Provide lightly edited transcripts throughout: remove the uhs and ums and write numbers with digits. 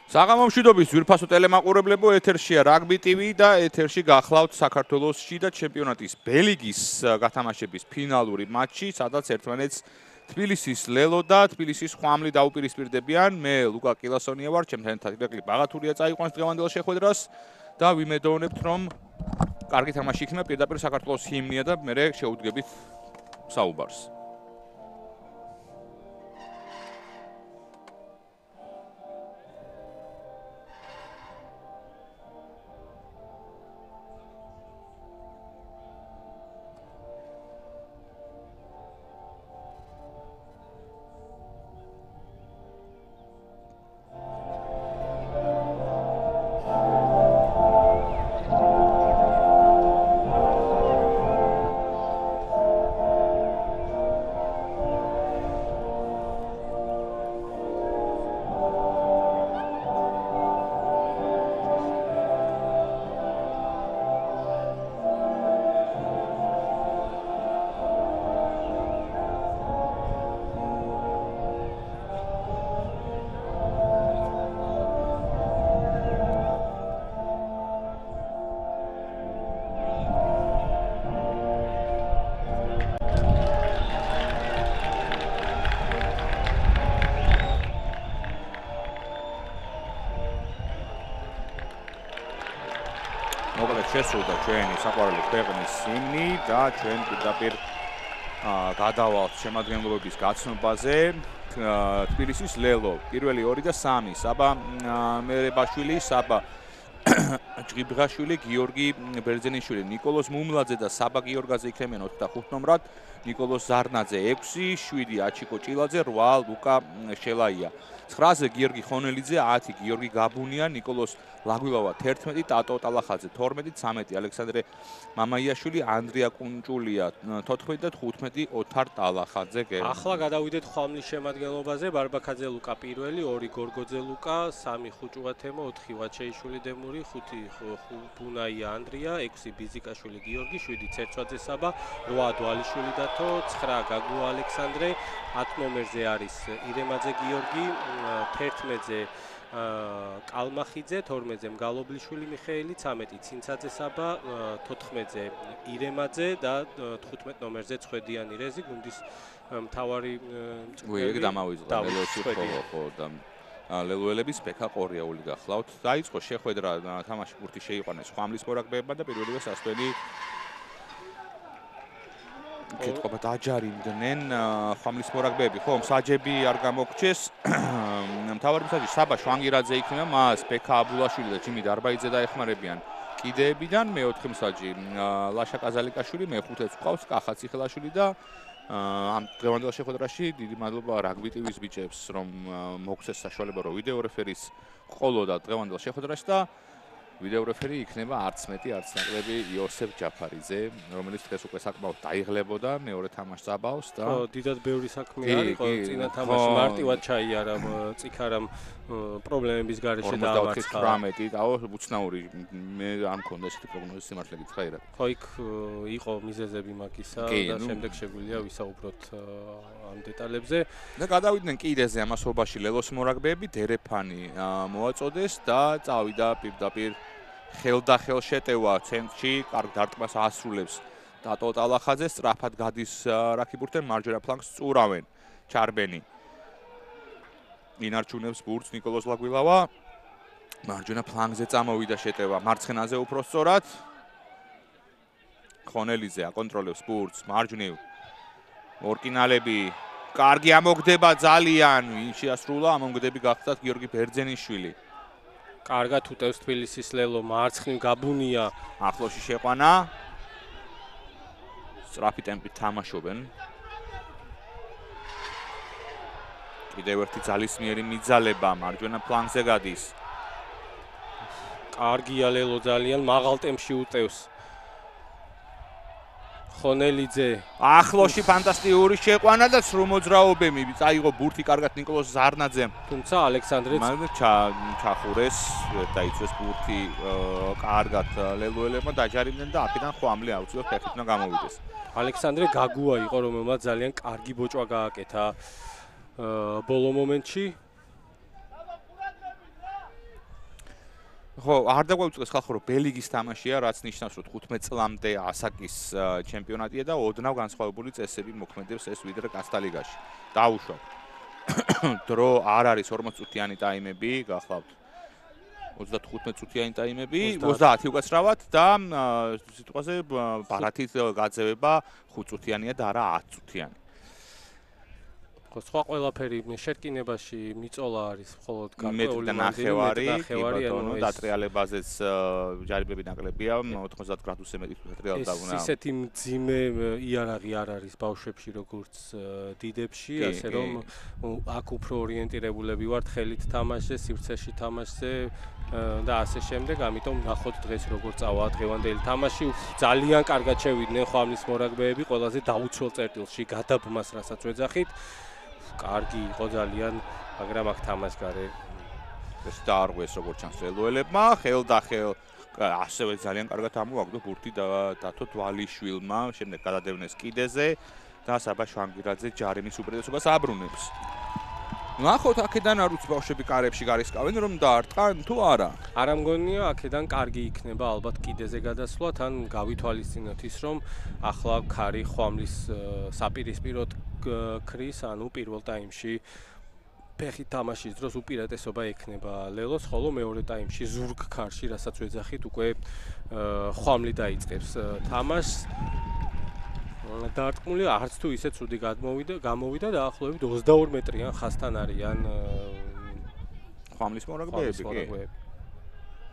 საღამომშვიდობის ძვირფასო ტელემაყურებლებო, ეთერშია რაგბი TV და ეთერში გახლავთ საქართველოს შიდა ჩემპიონატის ბელიგის გათამაშების ფინალური მატჩი, სადაც ერთმანეთს თბილისის ლელო და თბილისის ხვამლი დაუპირისპირდებიან. მე ლუკა კილასონია ვარ, ჩემთან ერთად ირაკლი ბაღათურია წაიყვანს დღევანდელ შეხვედრას და ვიმედოვნებთ, რომ კარგი თამაში იქნება, პირდაპირ საქართველოს ჰიმნია და მე შევუდგებით საუბარს. შესრულდა ჩვენი საყვარელი ქვეყნის ჰიმნი და ჩვენ პირდაპირ გადავალთ შემადგენლობების გაცნობაზე. თბილისის ლელო, პირველი 2 და 3, საბა მერებაშვილი, საბა ჯღიბღაშვილი, გიორგი ბერძენიშვილი, ნიკოლოზ მუმლაძე და საბა გიორგაძე იქნებიან 4-5 ნომრად, ნიკოლოზ ზარნაძე 6, 7 აჩიკო ჭილაძე, 8 ლუკა შელაია. 9-ზე გიორგი ხონელიძე, 10 გიორგი გაბუნია, ნიკოლოზ ლაგვილავა 11, ტატო ტალახაძე 12, 13 ალექსანდრე მამაიაშვილი, ანდრია კუნჭულია 14 და 15 ოთარ ტალახაძე. ახლა გადავიდეთ ხვამლის შემადგენლობაზე. ბარბაქაძე ლუკა პირველი, 2 გორგოძე ლუკა, 3 ხუჭუა თემო, 4 ვაჩეიშვილი დემური, 5 ბუნაია ანდრია, 6 ბიზიკაშვილი გიორგი, 7 ცერცვაძე საბა, 8 დვალიშვილი დათო, 9 გაგუა ალექსანდრე, 10 ნომერზე არის ირემაძე გიორგი, 11-ზე კალმახიძე, 12-ზე მგალობლიშვილი მიხეილი, 13 ცინცაძე საბა, 14-ზე ირემაძე და 15 ნომერზე ცხვედიანი რეზი, გუნდის მთავარი მწვრთნელი დამავიწყდა ლელოში ხო და ლელოელების ბექა ყორიაული გახლავთ. დაიწყო შეხვედრა, თამაში ბურთი შეიყვანეს ხვამლის მორაგბეებმა და პირველივე სასტველი კეთობა დაჯარიმდნენ ხვამლის მორაგბეები. ხო, მსაჯები არ გამოგჩეს. მთავარი მსაჯი საბა შვანგირაძე იქნება, მას ბექა აბულაშვილი და ჯიმი დარბაიძე დაეხმარებიან კიდეებიდან. მეოთხე მსაჯი ლაშა კაზალიკაშვილი, მეხუთეც ყავს კახა ციხელაშვილი და ამ დღევანდელ შეხვედრაში დიდი მადლობა რაგბი TV-ს ბიჭებს, რომ მოგცეს საშუალება, რომ ვიდეო რეფერის ყოლოდა დღევანდელ შეხვედრაში და ვიდეო რეფერი იქნება არც მეტი, არც ნაკლები იოსებ ჯაფარიძე, რომელიც დღეს უკვე საკმაოდ დაიღლებოდა მეორე თამაშს წაბავს და ხო, დიდად ბევრი საქმე არის, ხო, წინა თამაში მარტივად ჩაიარა წიქარამ პრობლემების გარეშე დაამარცხა. 18 დაო უცნაური, მე არ მქონდა ესეთი პროგნოზი სიმართლე გითხრა ირაკლი. ხო, იქ იყო მიზეზები მაგისა და შემდეგ შეგვიძლია ვისაუბროთ ამ დეტალებზე. და გადავიდნენ კიდეზე ამასობაში ლელოს მორაგბეები, დერეფანი მოაწოდეს და წავიდა პირდაპირ ხელდახელ შეტევა ცენტრში, კარგ დარტყმას ასრულებს ტატო ტალახაძე, სწრაფად გადის რაკიბურთენ, მარჯვენა ფლანგს წურავენ ჩარბენი. ინარჩუნებს ბურთს ნიკოლოზ ლაგვილავა, მარჯვენა ფლანგზე წამოვიდა შეტევა, მარცხენაზე უფრო სწორად. ხონელიძე აკონტროლებს ბურთს, მარჯვნივ ორკინალები, კარგი ამოგდება ძალიან, ვინ შეასრულა, ამოგდები გახდათ გიორგი ბერძენიშვილი. კარგად უტევს თბილისის ლელო, მარცხნივ გაბუნია, ახლოში შეყვანა. სწრაფი ტემპით თამაშობენ. კიდევ ერთი ძალისმიერი მიძალება, მარჯვენა ფლანგზე გადის. კარგია ლელო ძალიან, მაღალ ტემპში უტევს. ხონელიძე ახლოში ფანტასტიკური შეყვანა და სრულ მოძრაობები წაიღო ბურთი კარგად ნიკოლოზ ზარნაძემ. თუმცა ალექსანდრეც ჩახურეს, დაიწვეს ბურთი კარგად ლელოელებმა დაჯარიმდნენ და აქედან ხვამლი აუცილებლად ფეხით უნდა გამოვიდეს. ალექსანდრე გაგუა იყო, რომელმაც ძალიან კარგი ბოჭვა გააკეთა ბოლო მომენტში. ხო, არ დაგვაუწყდეს ხალხო, რომ ბელიგის თამაშია, რაც ნიშნავს, რომ 15 წლამდე ასაკის ჩემპიონატია და ოდნავ განსხვავებული წესები მოქმედებს ეს ვიდრე კასტალიგაში. დაუშვათ. დრო არ არის 40 წუთიანი ტაიმები, გახლავთ 35 წუთიანი ტაიმები, 30 უკაცრავად და სიტყვაზე ბარათით გაძევება 5 წუთიანია და არა 10 წუთიანი. სხვა ყველაფერი შერკინებაში მიწოლა არის მხოლოდ გარკვეული ნახევარი, ანუ დატრიალებაზეც ჯარიმები ნაკლებია, 90 გრადუსზე მეტი დატრიალდა უნდა. ისეთი მძიმე იარაღი არ არის ბავშვებში როგორც დიდებში, ასე რომ აქ უფრო ორიენტირებულები ვართ ხელით თამაშზე, სივრცეში თამაშზე და ასე შემდეგ, ამიტომ ნახოთ დღეს როგორ წავა დღევანდელი თამაში. ძალიან კარგად შევიდნენ ხვამლის მორაგბეები, ყველაზე დაუცველ წერტილში გადაბმას, რასაც ვეძახით. კარგი იყო ძალიან, მაგრამ აქ თამაშგარე ეს დაარღვეს როგორც ჩანს ლელოელებმა, ხელდახელ ასევე ძალიან კარგად ამოაგდო ბურთი და დათო დვალიშვილმა, შემდეგ გადადევნეს კიდეზე და საბა შვანგირაძე ჯარიმის უპირატესობას აბრუნებს. ნახოთ აქედან არ უცბ ბავშვები კარებში გარისკავენ რომ დაარტყან თუ არა. არ ამგონია აქედან კარგი იქნება ალბათ კიდეზე გადასვლა, თან გავითვალისწინოთ ის რომ ახლა ქარი ხვამლის საპირისპიროდ ქრის, ანუ პირველ ტაიმში ფეხით თამაშის დროს უპირატესობა ექნება ლელოს, ხოლო მეორე ტაიმში ზურგ ქარში, რასაც ვეძახით, უკვე ხვამლი დაიწყებს თამაშს. დაარტყმული არც თუ ისე ცუდი გამოვიდა დაახლოებით 22 მეტრიან ხასთან არიან ხვამლის მორაგბეები კი.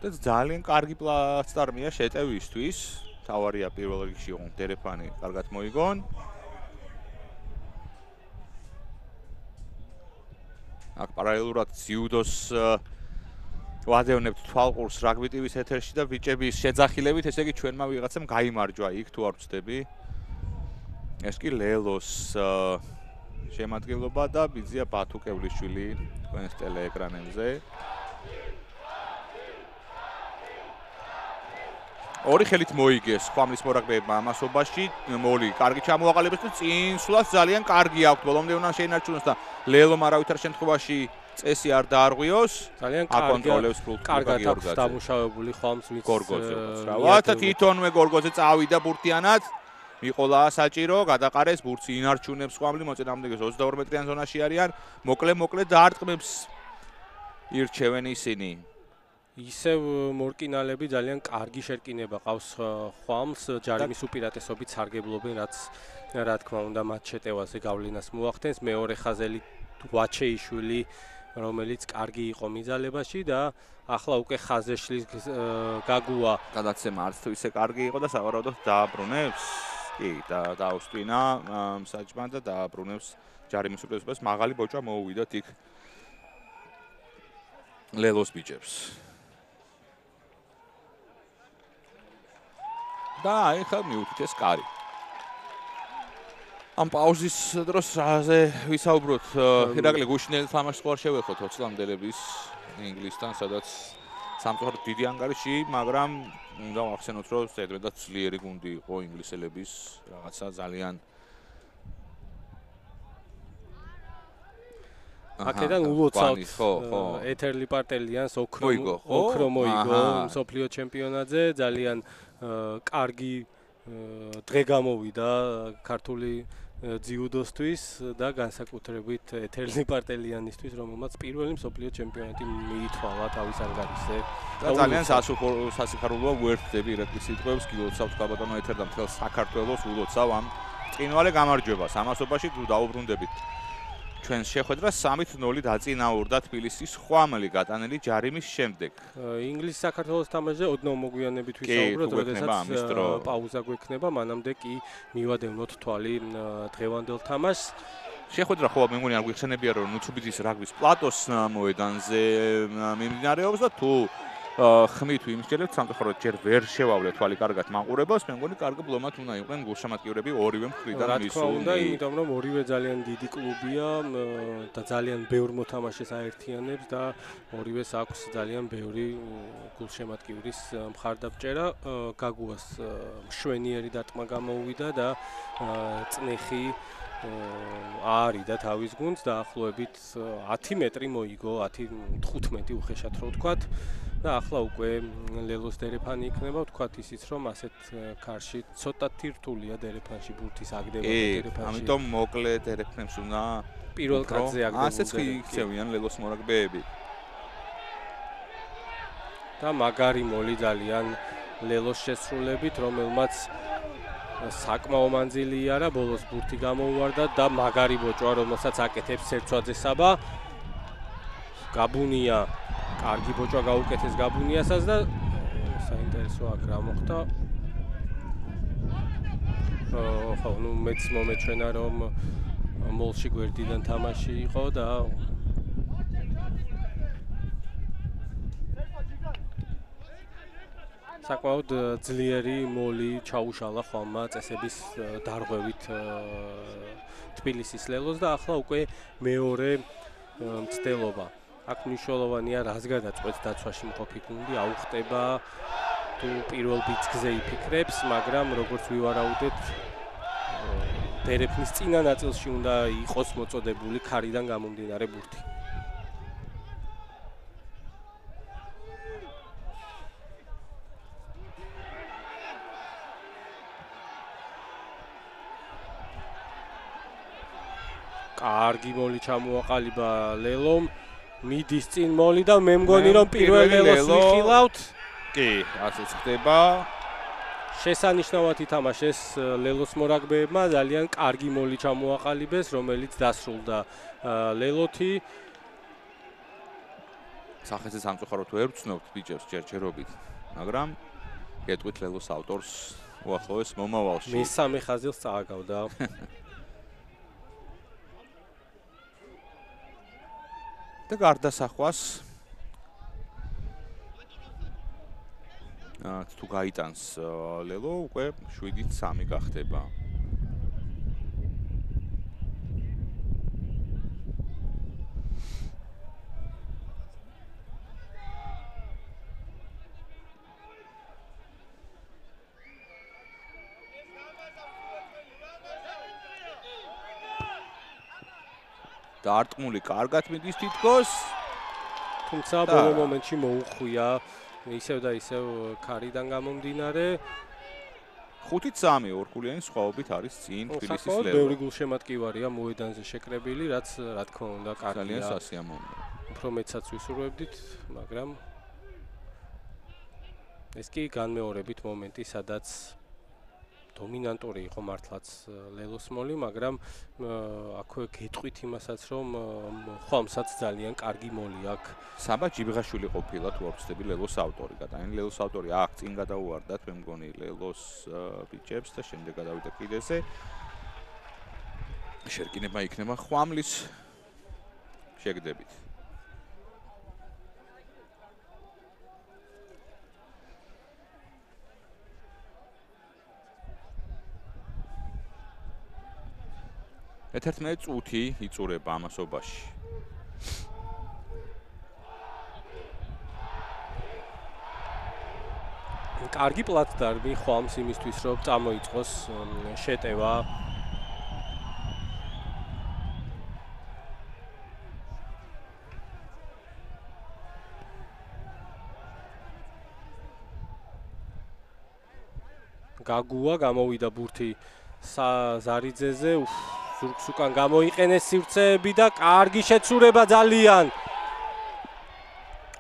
და ძალიან კარგი პლაცდარმია შეტევისთვის. თავარია პირველ რიგში იყო დერეფანი, კარგად მოიგონ. აქ პარალელურად ძიუდოს ვადევნებთ თვალყურს რაგბი ტივის ეთერში და ბიჭების შეძახილებით, ესე იგი ჩვენმა ვიღაცამ გაიმარჯვა იქ თუ არ ვწდები. ეს კი ლელოს შემადგენლობა და ბიძია ბათუკევლიშვილი თქვენს ტელეეკრანებზე. ორი ხელით მოიგეს ხვამლის მორაგბეებმა ამასობაში, მოლი კარგი ჩამოაყალიბეს და წინსვლაც ძალიან კარგი აქვს. ბოლომდე უნდა შეინარჩუნოს და ლელომ არავითარ შემთხვევაში წესი არ დაარღვიოს. ძალიან აკონტროლებს კარგად აქვს დამუშავებული ხვამს გორგოძე. რათა თვითონვე გორგოძე წავიდა ბურთიანად. მიყოლა საჭირო, გადაყარეს ბურთს ინარჩუნებს ხვამლი, მოწინააღმდეგეს 22 მეტრიან ზონაში არიან. მოკლე დაარტყმებს ირჩევენ ისინი. ისევ მორკინალები ძალიან კარგი შერკინება ყავს ხვამს, ჯარიმის უპირატესობით სარგებლობენ, რაც რა თქმა უნდა მათ შეტევაზე გავლენას მოახდენს. მეორე ხაზელი ვაჩეიშვილი, რომელიც კარგი იყო მიძალებაში და ახლა უკვე ხაზეშლის გაგუა გადაცემა არც თუ ისე კარგი იყო და სავარაუდოდ დააბრუნებს. კი, დაუსტვინა საჭმან და დააბრუნებს ჯარიმის უპირატესობას. მაღალი ბოჭა მოუვიდათ იქ ლელოს ბიჭებს. და აი ხა მიუთითეს კარი. ამ პაუზის დროს რაზე ვისაუბროთ? ირაკლი გუშინელი თამაშს ხوار შევეხოთ 20 წლამდელების ინგლისთან, სადაც სამწუხაროდ დიდი ანგარიში, მაგრამ უნდა ვახსენოთ, რომ ზედმეტად ძლიერი გუნდი იყო ინგლისელების, რაღაცა ძალიან აქედან ულოცავთ ეთერლი პარტელიანს ოქრო მოიგო მსოფლიო ჩემპიონატზე, ძალიან კარგი დღე გამოვიდა ქართული ძიუდოსთვის და განსაკუთრებით ეთერლი პარტელიანისთვის, რომელმაც პირველი მსოფლიო ჩემპიონატი მიითვალა თავის ანგარიშზე. და ძალიან სასიხარულოა ვერთდები ირაკლის სიტყვებს, გილოცავთ ბატონო ეთერ და მთელ საქართველოს ულოცავ ამ წინვალე გამარჯვებას. ამასობაში თუ დაუბრუნდებით ჩვენს შეხვედრას 3-0 დაწინაურდა თბილისის ხვამლი გატანილი ჯარიმის შემდეგ. ინგლისის საქართველოს თამაშზე ოდნავ მოგვიანებით ვისაუბროთ, როდესაც პაუზა გვექნება, მანამდე კი მივადევნოთ თვალი დღევანდელ თამაშს. შეხვედრა ხო მე მგონი არ გვიხსენებია რომ ნუცუბიძის რაგბის პლატოს მოედანზე მიმდინარეობს და თუ ხმით ვიმსჯელებთ, სამწუხაროდ ჯერ ვერ შევავლე თვალი კარგად მაყურებელს, მე მგონი კარგი ბლომად უნდა იყვნენ გულშემატკივრები ორივე მხრიდან მისული. რა თქმა უნდა, იმიტომ რომ ორივე ძალიან დიდი კლუბია და ძალიან ბევრ მოთამაშეს აერთიანებს და ორივეს აქვს ძალიან ბევრი გულშემატკივრის მხარდამჭერა. გაგუას მშვენიერი დარტყმა გამოუვიდა და წნეხი არის და თავის გუნდს დაახლოებით 10 მეტრი მოიგო, 10-15 უხეშად რო ვთქვათ და ახლა უკვე ლელოს დერეფანი იქნება, ვთქვათ ისიც რომ ასეთ ქარში ცოტათი რთულია დერეფანში ბურთის აგდება დერეფანში. ამიტომ მოკლე დერეფნებს უნდა პირველ კაცზე აგდებულ. ასეც იქცევიან ლელოს მორაგბეები. და მაგარი მოლი ძალიან ლელოს შესრულებით, რომელმაც საკმაო მანძილი იარა, ბოლოს ბურთი გამოუვარდა და მაგარი ბოჭვა, რომელსაც აკეთებს სერცვაძე საბა. გაბუნია, კარგი ბოჭვა გაუკეთეს გაბუნიასაც და საინტერესო აქ რა მოხდა. ხო, ნუ მეც მომეჩვენა რომ მოლში გვერდიდან თამაში იყო და საკმაოდ ძლიერი მოლი ჩაუშალა ხვალმა წესების დარღვევით თბილისის ლელოს და ახლა უკვე მეორე მცდელობა. აქ მნიშვნელოვანია რას გადაწყვეტს დაცვაში მყოფი გუნდი, აუხტება თუ პირველ ბიძგზე იფიქრებს, მაგრამ როგორც ვივარაუდეთ, დერეფნის წინა ნაწილში უნდა იყოს მოწოდებული ქარიდან გამომდინარე ბურთი. კარგი მოლი ჩამოაყალიბა ლელომ, მიდის წინ მოლი და მე მგონი რომ პირველ ლელოს ვიხილავთ. კი, ასეც ხდება. შესანიშნავად ითამაშეს ლელოს მორაგბეებმა, ძალიან კარგი მოლი ჩამოაყალიბეს, რომელიც დასრულდა ლელოთი. სახეზე სამწუხაროდ ვერ ვცნობთ ბიჭებს ჯერჯერობით, მაგრამ გეტყვით ლელოს ავტორს უახლოეს მომავალში. მესამე ხაზილს წააგავდა. და გარდასახვას თუ გაიტანს ლელო უკვე 7-3 გახდება. დარტყმული კარგად მიდის თითქოს, თუმცა ბოლო მომენტში მოუხვია ისევ და ისევ ქარიდან გამომდინარე. 5-3 ორქულიანი სხვაობით არის წინ თბილისის ლელო. ბევრი გულშემატკივარია მოედანზე შეკრებილი, რაც რა თქმა უნდა კარგია. ძალიან სასიამოვნოა. უფრო მეცაც ვისურვებდით, მაგრამ ეს კი განმეორებით მომენტი, სადაც დომინანტური იყო მართლაც ლელოს მოლი, მაგრამ აქვე გეტყვით იმასაც, რომ ხვალმსაც ძალიან კარგი მოლი აქვს. საბა ჯიბღაშვილი ყოფილა თუ არ ვცდები ლელოს ავტორი. გადაინი ლელოს ავტორი აქ წინ გადაუვარდათ, მე მგონი ლელოს ბიჭებს და შემდეგ გადავიდა კიდეზე. შერკინება იქნება ხვამლის შეგდებით. მე-11 წუთი იწურება ამასობაში. კარგი პლატფორმი ხვალს იმისთვის, რომ წამოიწყოს შეტევა. გაგუა გამოვიდა ბურთი ზარიძეზე, ზურგს უკან გამოიყენეს სივრცეები და კარგი შეცურება ძალიან.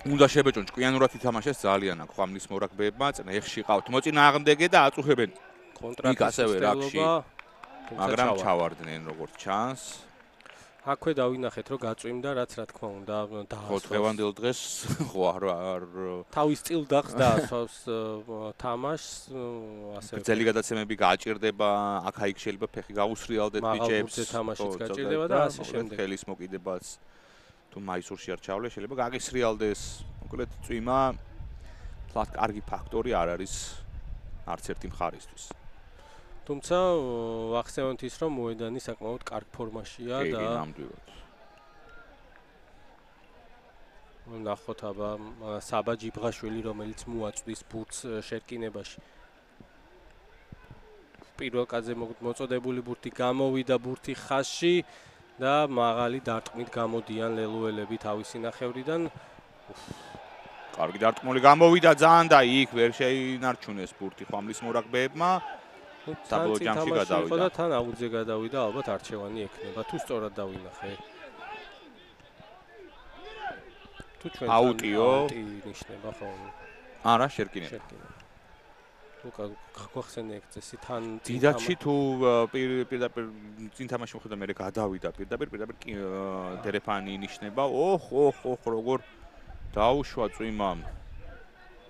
უნდა შებეჭონ ჭკვიანურად ითამაშეს ძალიან აქ ხვამლის მორაგბეებმა, წნეხში ყავთ მოწინააღმდეგე და აწუხებენ კონტრაქტის რაქში, მაგრამ ჩავარდნენ როგორც ჩანს. აქვე დავინახეთ რომ გაწვიმდა, რაც რა თქმა უნდა დაასრულა. დღევანდელ დღეს ხო არ თავის სტილ დახსდა ასვავს თამაშს, ასე გრძელი გადაცემები გააჭირდება, აქ-აიქ შეიძლება ფეხი გაუსრიალდეთ ბიჭებს, თამაშიც გაჭირდება და ასე შემდეგ. ხელის მოკიდებაც თუ მაისურში არ ჩავლე, შეიძლება გაგისრიალდეს. მოკლედ წვიმა თლად კარგი ფაქტორი არ არის არც ერთი მხარისთვის. თუმცა ვახსენოთ ის, რომ მოედანი საკმაოდ კარგ ფორმაშია და კი, ნამდვილად. ნახოთ აბა საბა ჯიბღაშვილი, რომელიც მოაწვდის ბურთს შერკინებაში. პირველ კადრზე მოწოდებული ბურთი გამოვიდა ბურთი ხაზში და მაღალი დარტყმით გამოდიან ლელუელები თავისი ნახევრიდან. კარგი დარტყმული გამოვიდა ძალიან და იქ ვერ შეინარჩუნეს ბურთი ხომლის მორაგბეებმა. საბოლოო ჯამში გადავიდა. და თან აუძე გადავიდა, ალბათ არჩევანი ექნება თუ სწორად დავინახე. თუ ჩვენ აუტიო ნიშნება ხო? არა, შერკინება. ლუკა გახსენე ეგ წესი თან დიდათში თუ პირდაპირ წინ თამაში მოხდა მე გადავიდა პირდაპირ დერეფანი ინიშნება. ოხ როგორ დაუშვა წვიმამ.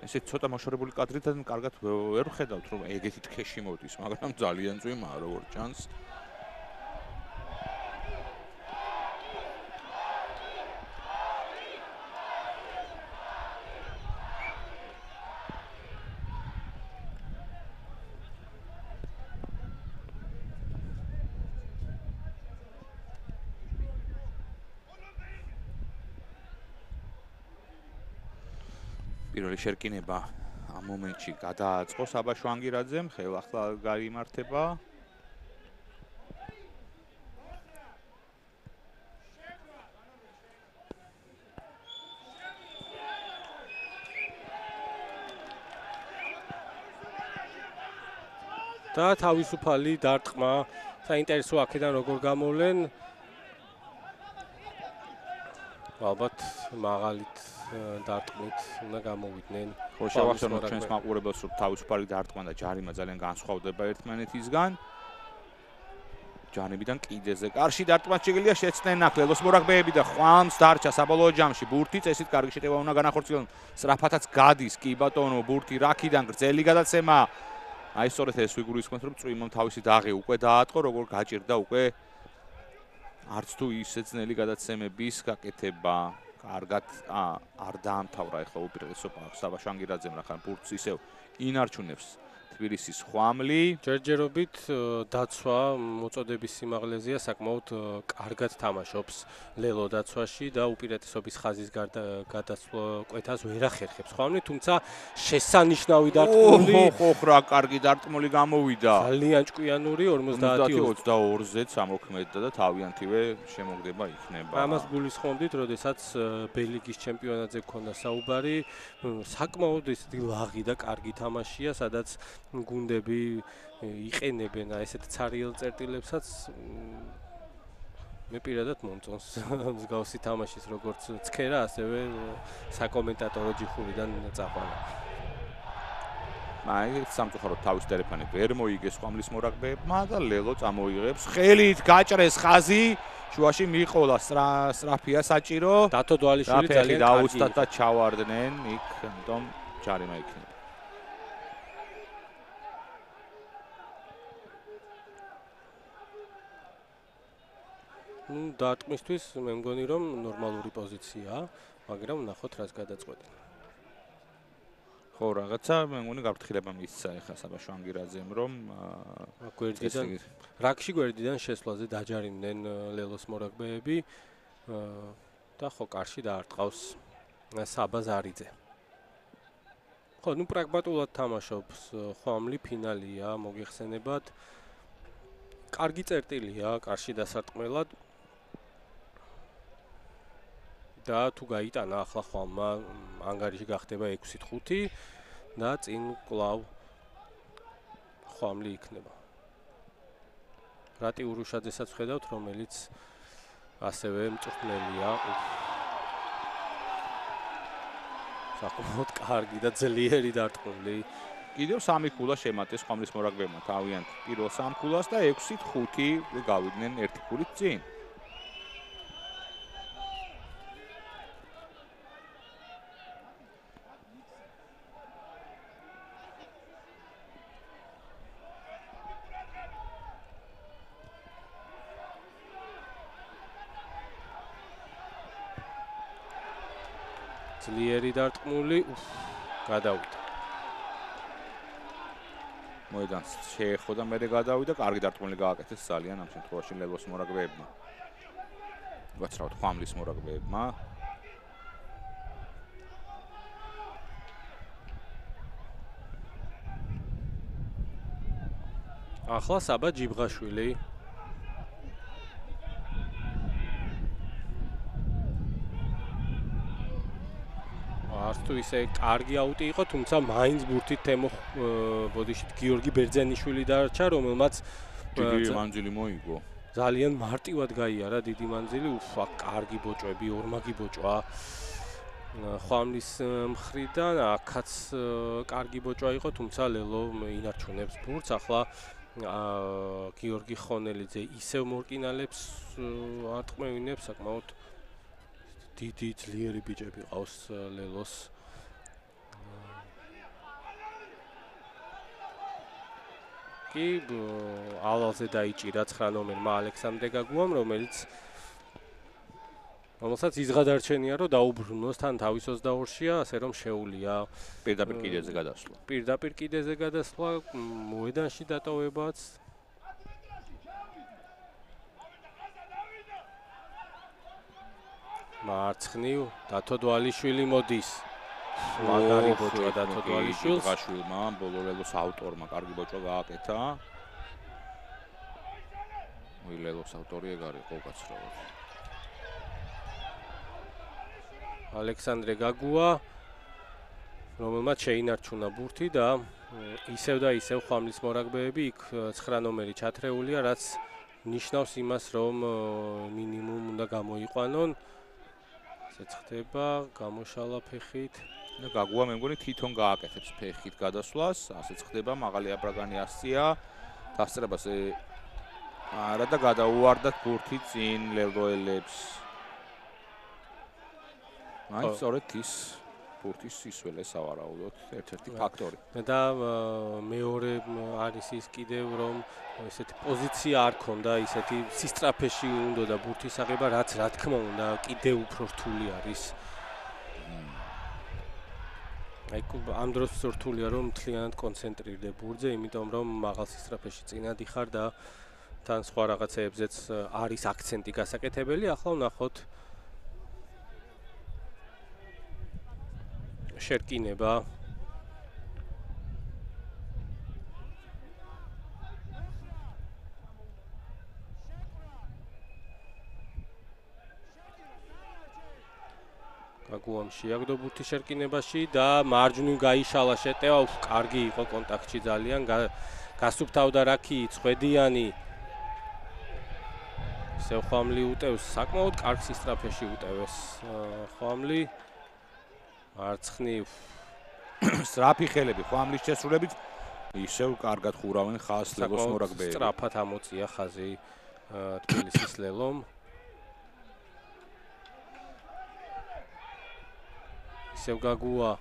ესე ცოტა მოშორებული კადრიდან კარგად ვერ ხედავთ რომ ეგეთი თქეში მოდის, მაგრამ ძალიან წვიმაა როგორ ჩანს. პირველი შერკინება ამ მომენტში გადააწყო საბა შვანგირაძემ, ხელახლა გაიმართება. და თავისუფალი დარტყმა, საინტერესო აქედან როგორ გამოვლენ. ალბათ მაღალით დარტყმით უნდა გამოვიდნენ. ხო, შევახსენოთ ჩვენს მაყურებელს, რომ თავისუფალი დარტყმა და ჯარიმა ძალიან განსხვავდება ერთმანეთისგან. ჯანებიდან კიდეზე კარში დარტყმას შეიძლება შეცდნენ ნაკლელოს მორაგბეები და ხვამს დარჩა საბოლოო ჯამში ბურთი წესით კარგი შეტევა უნდა განახორციელონ. სწრაფათაც გადის კი ბატონო ბურთი რაქიდან გრძელი გადაცემა. აი სწორედ ეს ვიგურისხმეთ რომ წვიმამ თავისი დაღი უკვე დაატყო, როგორ გაჭირდა უკვე არც თუ ისე ძნელი გადაცემების გაკეთება. კარგად არ დაამთავრა ახლა უპირატესობა საბა შვანგირაძემ, რახან ბურთს ისევ ინარჩუნებს თბილისის ხვამლი. ჯერჯერობით დაცვა მოწოდების სიმაღლეზეა, საკმაოდ კარგად თამაშობს ლელო დაცვაში და უპირატესობის ხაზის გადასვლა კვეთას ვერ ახერხებს ხვამლი, თუმცა შესანიშნავი დარტყმული. ოხ რა კარგი დარტყმული გამოვიდა. ძალიან ჭკვიანური 50-22-ზეც ამოქმედდა და თავიანთივე შემოგდება იქნება. ამას გულისხმობდით, როდესაც ბელიგის ჩემპიონატზე გქონდა საუბარი, საკმაოდ ესეთი ლაღი და კარგი თამაშია, სადაც გუნდები იყენებენ ესეთ ცარიელ წერტილებსაც. მე პირადად მომწონს მსგავსი თამაშის როგორც ცქერა, ასევე საკომენტატორო ჯიხურიდან წაყვანა. აი სამწუხაროდ თავის დერეფანი ვერ მოიგეს ხვამლის მორაგბეებმა და ლელო წამოიღებს ხელით გაჭრეს ხაზი. შუაში მიყოლა სწრაფია საჭირო. დათო დვალიშვილი ძალიან კარგი დაუცდათ და ჩავარდნენ იქ, ამიტომ ჯარიმა იქნება. დარტყმისთვის მე მგონი რომ ნორმალური პოზიციაა, მაგრამ ნახოთ რას გადაწყვეტენ. ხო, რაღაცა მე მგონი გაფრთხილება მისცა ახლა საბა შვანგირაძემ რომ გვერდიდან რაკში გვერდიდან შესვლაზე დაჯარიმდნენ ლელოს მორაგბეები და ხო კარში დაარტყავს საბა ზარიძე. ხო, ნუ პრაგმატულად თამაშობს ხვამლი, ფინალია მოგიხსენებათ. კარგი წერტილია კარში დასარტყმელად. და თუ გაიტანა ახლა ხვამმა ანგარიში გახდება 6-5 და წინ კლავ ხვამლი იქნება. რატი ურუშაძესაც ვხედავთ, რომელიც ასევე მწვრთნელია. საკმაოდ კარგი და ძლიერი დარტყმული. კიდევ 3 ქულა შემატეს ხვამლის მორაგბეებმა თავიანთ პირველ 3 ქულას და 6-5 გავიდნენ 1 ქულით წინ. ძლიერი დარტყმული გადავიდა. მოედანს შეეხო და მერე გადავიდა, კარგი დარტყმული გააკეთეს ძალიან ამ შემთხვევაში ლელოს მორაგბეებმა. ვაცრავთ ხვამლის მორაგბეებმა. ახლა საბა ჯიბღაშვილი. არც თუ ისე კარგი აუტი იყო, თუმცა მაინც ბურთით თემო ბოდიშით გიორგი ბერძენიშვილი დარჩა, რომელმაც დიდი მანძილი მოიგო. ძალიან მარტივად გაიარა დიდი მანძილი, უფა, კარგი ბოჭვები, ორმაგი ბოჭვა. ხვამლის მხრიდან აქაც კარგი ბოჭვა იყო, თუმცა ლელო ინარჩუნებს ბურთს. ახლა გიორგი ხონელიძე ისევ მორკინალებს არტყმევინებს, საკმაოდ დიდი ძლიერი ბიჭები ყავს ლელოს. კი ავალზე დაიჭირა 9 ნომერმა ალექსანდრე გაგუამ, რომელსაც იზღადარჩენია, რომ დაუბრუნოს თან თავის 22-შია, ასე რომ შეუულია პირდაპირ კიდეზე გადასვლა. პირდაპირ კიდეზე გადასვლა, მოედანში დატოვებაც. მარცხნივ დათო დვალიშვილი მოდის. მაგარი ბოჭვა დათო დვალიშვილს. ჯიბღაშვილმა ბოლო ლელოს ავტორმა კარგი ბოჭვა გააკეთა. ლელოს ავტორი ეგ არის ყოველკაცრავად. ალექსანდრე გაგუა, რომელმაც შეინარჩუნა ბურთი და ისევ და ისევ ხვამლის მორაგბეები იქ 9 ნომერი ჩათრეულია, რაც ნიშნავს იმას, რომ მინიმუმ უნდა გამოიყვანონ. ესეც ხდება გამოშალა ფეხით. და გაგუა მე მგონი თვითონ გააკეთებს ფეხით გადასვლას, ასეც ხდება, მაღალი აბრაგანი ასწია, დასწრებას არა და გადაუვარდათ ბურთი წინ ლელოელებს. აი, სწორედ ის ბურთის სისველი სავარაუდოდ ერთ-ერთი ფაქტორი. და მეორე არის ის კიდევ, რომ ესეთი პოზიცია არ ქონდა, ისეთი სისტრაფეში უნდოდა ბურთის აღება, რაც რა თქმა უნდა კიდევ უფრო რთული არის. აი, ამ დროს რთულია, რომ მთლიანად კონცენტრირდე ბურთზე, იმიტომ რომ მაღალ სისტრაფეში წინად იხარ და თან სხვა რაღაცეებზეც არის აქცენტი გასაკეთებელი. ახლა ვნახოთ შერკინება. გაგუამ შეაგდო ბურთი შერკინებაში და მარჯვნივ გაიშალა შეტევა, კარგი იყო კონტაქტში ძალიან, გასუფთავდა რაკი, ხვედიანი. ისევ ხვამლი უტევს, საკმაოდ კარგ სისტრაფეში უტევეს ხვამლი. მარცხნივ სწრაფი ხელები ხვამლის შესრულებით ისევ კარგად ხურავენ ხაზს ლელოს მორაგბეები. სწრაფად ამოწია ხაზი თბილისის ლელომ. ისევ გაგუა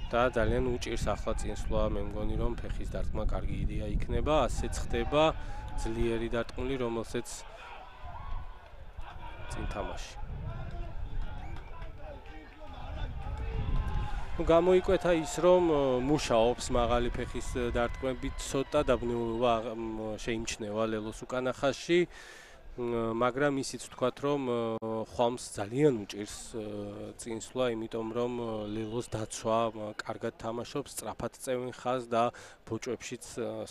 და ძალიან უჭირს ახლა წინსვლა, მე მგონი რომ ფეხის დარტყმა კარგი იდეა იქნება, ასეც ხდება ძლიერი დარტყმული, რომელსაც წინ თამაში. გამოიკვეთა ის, რომ მუშაობს მაღალი ფეხის დარტყმებით, ცოტა დაბნეულობა შეიმჩნევა ლელოს უკანახაში, მაგრამ ისიც ვთქვათ, რომ ხვამს ძალიან უჭირს წინსვლა, იმიტომ რომ ლელოს დაცვა კარგად თამაშობს, სწრაფად წევენ ხაზს და ბოჭვებშიც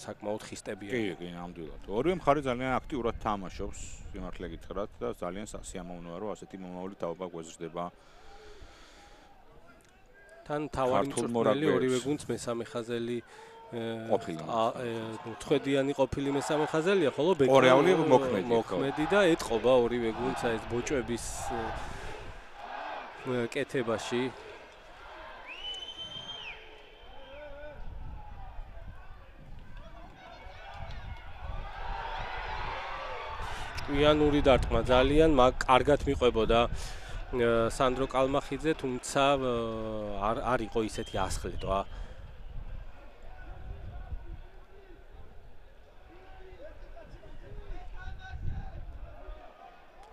საკმაოდ ხისტებია. კი, ნამდვილად. ორივე მხარე ძალიან აქტიურად თამაშობს, სიმართლე გითხრათ და ძალიან სასიამოვნოა, რომ ასეთი მომავალი თაობა გვეზრდება. თან თავარი მწვრთნელი ორივე გუნდს მესამე ხაზელი ხვედიანი ყოფილი მესამე ხაზელია, ხოლო ორეული მოქმედი და ეტყობა ორივე გუნდს ეს ბოჭვების კეთებაში. ჭკვიანური დარტყმა ძალიან კარგად მიყვებოდა სანდრო კალმახიძე, თუმცა არ იყო ისეთი ასხლეტვა.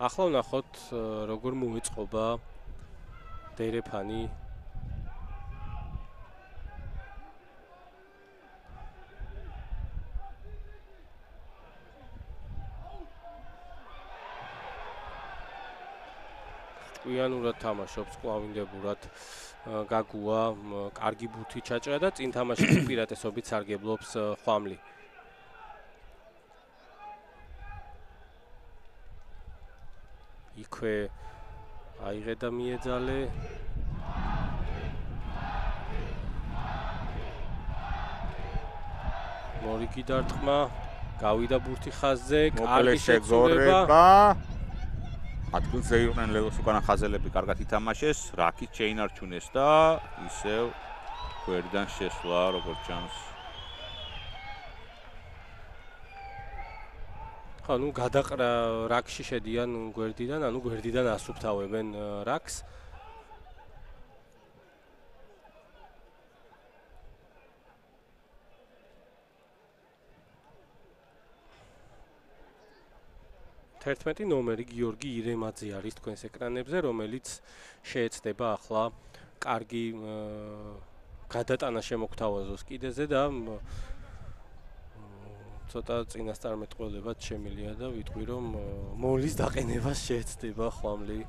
ახლა ვნახოთ როგორ მოეწყობა დერეფანი. ჭკვიანურად თამაშობს, კლავინდებურად გაგუა, კარგი ბუთი ჩაჭრა და წინ თამაშის უპირატესობით სარგებლობს ხვამლი. იქვე აიღე და მიეძალე. მორიგი დარტყმა, გავიდა ბურთი ხაზზე, კარგი შეცვლილება. ადგილზე იყვნენ ლელოს უკანა ხაზელები, კარგად ითამაშეს, რაკით შეინარჩუნეს და ისევ გვერდიდან შესვლა, როგორც ჩანს. ხო, ნუ გადაყრა რაკში შედიან გვერდიდან, ანუ გვერდიდან ასუფთავებენ რაკს. თერთმეტი ნომერი გიორგი ირემაძე არის თქვენს ეკრანებზე, რომელიც შეეცდება ახლა კარგი გადატანა შემოგთავაზოს კიდეზე და ცოტა წინასწარმეტყველებად შემილია და ვიტყვი რომ მოლის დაყენებას შეეცდება ხვამლი.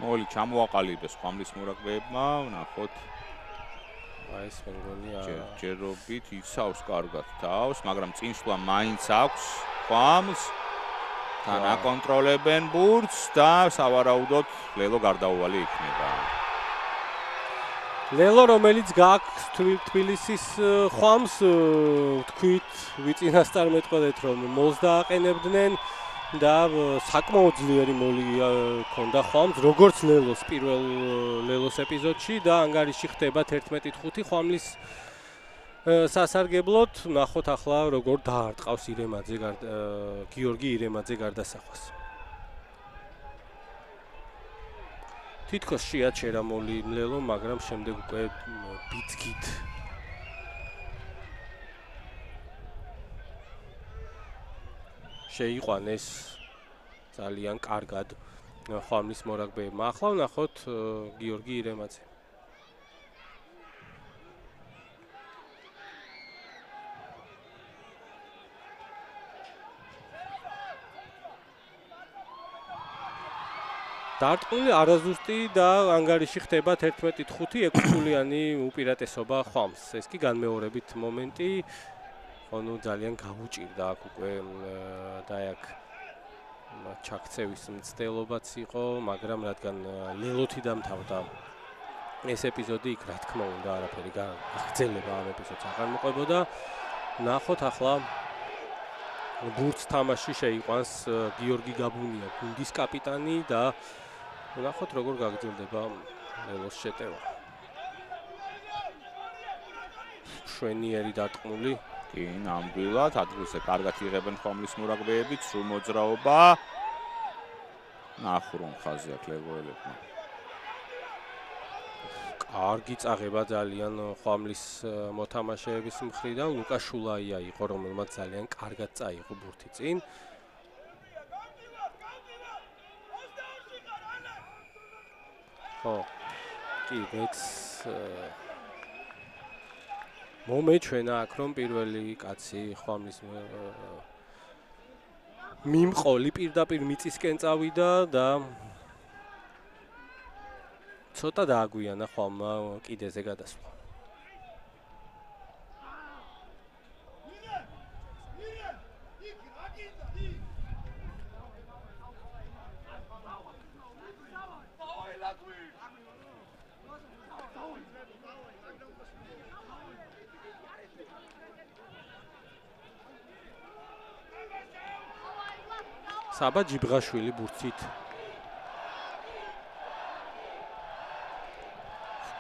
მოლი ჩამოაყალიბეს ხვამლის მურაგბეებმა, ვნახოთ. აი ეს მეგონი ჯერობით იცავს კარგად თავს, მაგრამ წინსვლა მაინც აქვს ხვამს. თან აკონტროლებენ ბურთს და სავარაუდოდ ლელო გარდაუვალი იქნება. ლელო რომელიც გააქვს თბილისის ხვამს, თქვით ვიწინასწარმეტყველეთ რომ მოლს დააყენებდნენ. და საკმაოდ ძლიერი მოლი ქონდა ხვამს, როგორც ლელოს პირველ ლელოს ეპიზოდში და ანგარიში ხდება 11-5 ხვამლის სასარგებლოდ. ნახოთ ახლა როგორ დაარტყავს ირემაძე გიორგი ირემაძე გარდასახვას. თითქოს შეაჩერა მოლი ლელო, მაგრამ შემდეგ უკვე ბიძგით შეიყვანეს ძალიან კარგად ხვამლის მორაგბეებმა. ახლა ვნახოთ გიორგი ირემაძე. დარტყმული არაზუსტი და ანგარიში ხდება 11-5 ექვსგულიანი უპირატესობა ხვამს. ეს კი განმეორებით მომენტი. ანუ ძალიან გავუჭირდა აქ უკვე და აქ ჩაქცევის მცდელობაც იყო, მაგრამ რადგან ლელოთი დამთავრდა ეს ეპიზოდი, იქ რა თქმა უნდა არაფერი გაგრძელება ამ ეპიზოდს აღარ მოყვებოდა. ნახოთ ახლა ბურთს თამაში შეიყვანს გიორგი გაბუნია, გუნდის კაპიტანი და ნახოთ როგორ გაგრძელდება ლელოს შეტევა. შვენიერი დარტყმული კი, ნამდვილად, ადგილზე კარგად იღებენ ხვამლის მურაგბეები, სრულ მოძრაობა. ნახურონ ხაზი აქ ლელოელებმა. კარგი წაღება ძალიან ხვამლის მოთამაშეების მხრიდან. ლუკა შულაია იყო, რომელმაც ძალიან კარგად წაიღო ბურთი წინ. ხო, კი, მეც მომეჩვენა აქ რომ პირველი კაცი ხვამლის მიმყოლი პირდაპირ მიწისკენ წავიდა და ცოტა დააგვიანა ხვამმა კიდეზე გადასვლა. საბა ჯიბრაშვილი ბურთით.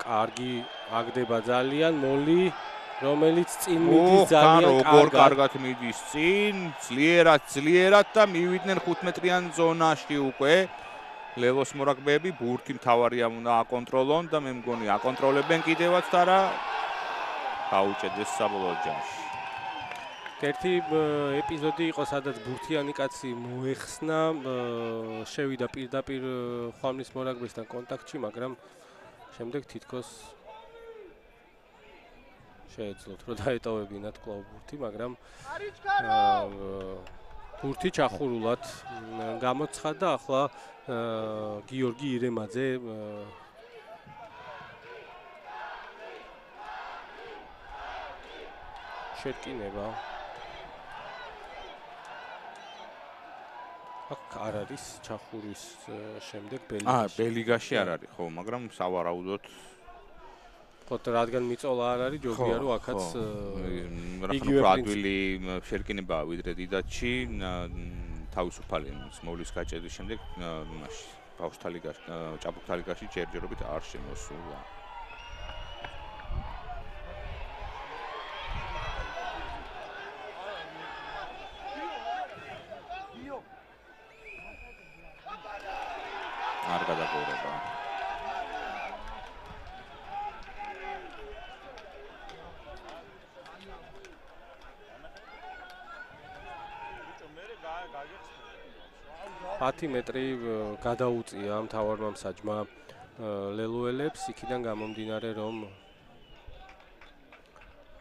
კარგი აგდება ძალიან მოლი რომელიც წინ მიდის ძალიან როგორ კარგად მიდის წინ, ძლიერად და მივიდნენ 15-მეტრიან ზონაში უკვე. ლელოს მორაგბეები ბურთი მთავარია უნდა აკონტროლონ და მე მგონი აკონტროლებენ კიდევაც და რა გაუჭედეს საბოლოო ჯამში. ერთი ეპიზოდი იყო, სადაც ბურთიანი კაცი მოეხსნა, შევიდა პირდაპირ ხვამლის მორაგბესთან კონტაქტში, მაგრამ შემდეგ თითქოს შეეძლოთ რომ დაეტოვებინათ კვლავ ბურთი, მაგრამ ბურთი ჩახურულად გამოცხადა. ახლა გიორგი ირემაძე შეტკინება. აქ არ არის ჩახურის შემდეგ ბელიგაში. ბელიგაში არ არის, ხო, მაგრამ სავარაუდოდ ხო, რადგან მიწოლა არ არის, ჯობია რომ აქაც იგივე ადვილი შერკინებაა ვიდრე დიდათში, თავისუფალი მოვლის გაჭედის შემდეგ იმაში ბავშვთა ლიგაში, ჭაბუკთა ლიგაში ჯერჯერობით არ შემოსულა. არ გადაგორება. Ათი მეტრი გადაუწია მთავარმა მსაჯმა ლელუელებს, იქიდან გამომდინარე რომ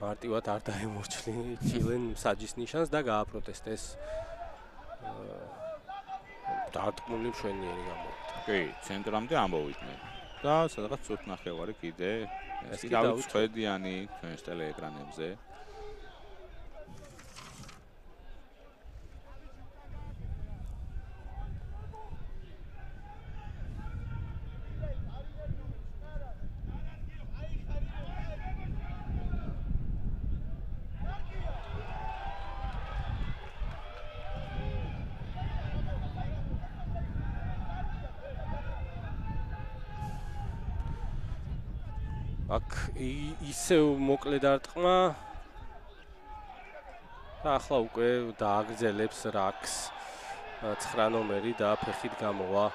მარტივად არ დაემორჩილენ მსაჯის ნიშანს და გააპროტესტეს დარტყმული მშვენიერი გამოვიდა. კი, ცენტრამდე ამოვიდნენ და სადღაც წუთ ნახევარი კიდე ეს კი დავიწყედიანი ჩვენს ტელეეკრანებზე. აქ ისევ მოკლე დარტყმა და ახლა უკვე დააგრძელებს რაქს 9 ნომერი და ფეხით გამოვა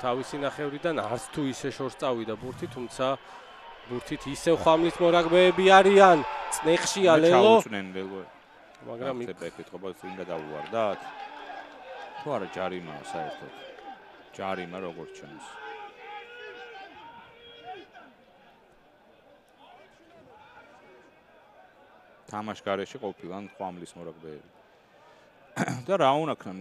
თავისი ნახევრიდან არც თუ ისე შორს წავიდა ბურთი, თუმცა ბურთით ისევ ხვამლის მორაგბეები არიან წნეხშია ლელო მაგრამ იქ ეკითხება წინ გადაუვარდათ თუ არა ჯარიმაა საერთოდ ჯარიმა როგორც ჩანს თამაშგარეში ყოფილან ხვამლის მორაგბეები და რა უნაქნან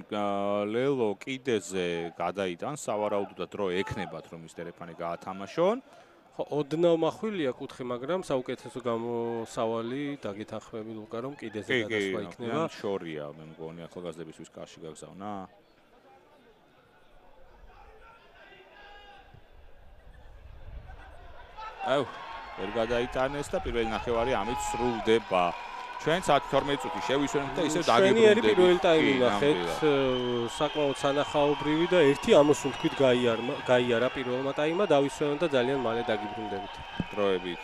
ლელო კიდეზე გადაიტან სავარაუდოდ დრო ექნებათ რომ ის ტელეფონი გაათამაშონ ხო ოდნავ მახვილია კუთხე მაგრამ საუკეთესო გამოსავალი დაგეთანხმები ლუკა რომ კიდეზე გადასვლა იქნება შორია მე მგონი ახალგაზრდებისთვის კარში გაგზავნა აუ ვერ გადაიტანეს და პირველი ნახევარი ამით სრულდება ჩვენც 10-12 წუთი შევისვენებთ და ისევ დაგიბრუნდებით. შვენიერი პირველი ტაიმი ნახეთ, საკმაოდ სანახაობრივი და ერთი ამოსულ თქვით გაიარა პირველმა ტაიმმა, დავისვენოთ და ძალიან მალე დაგიბრუნდებით. დროებით.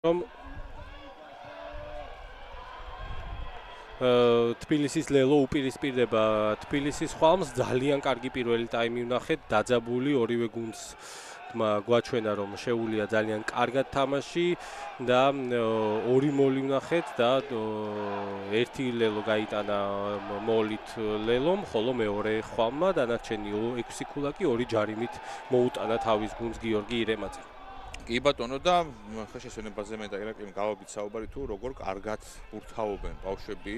რომ თბილისის ლელო უპირისპირდება თბილისის ხვალს ძალიან კარგი პირველი ტაიმი ვნახეთ დაძაბული ორივე გუნდს გვაჩვენა რომ შეუულია ძალიან კარგად თამაში და ორი მოლი ვნახეთ და ერთი ლელო გაიტანა მოლით ლელომ ხოლო მეორე ხვალმა დანარჩენი 6 ქულაკი ორი ჯარიმით მოუტანა თავის გუნდს გიორგი ირემაძე. კი ბატონო და ხა შესვენებაზე მე და ირაკლიმ გავაბით საუბარი თუ როგორ კარგად ბურთაობენ ბავშვები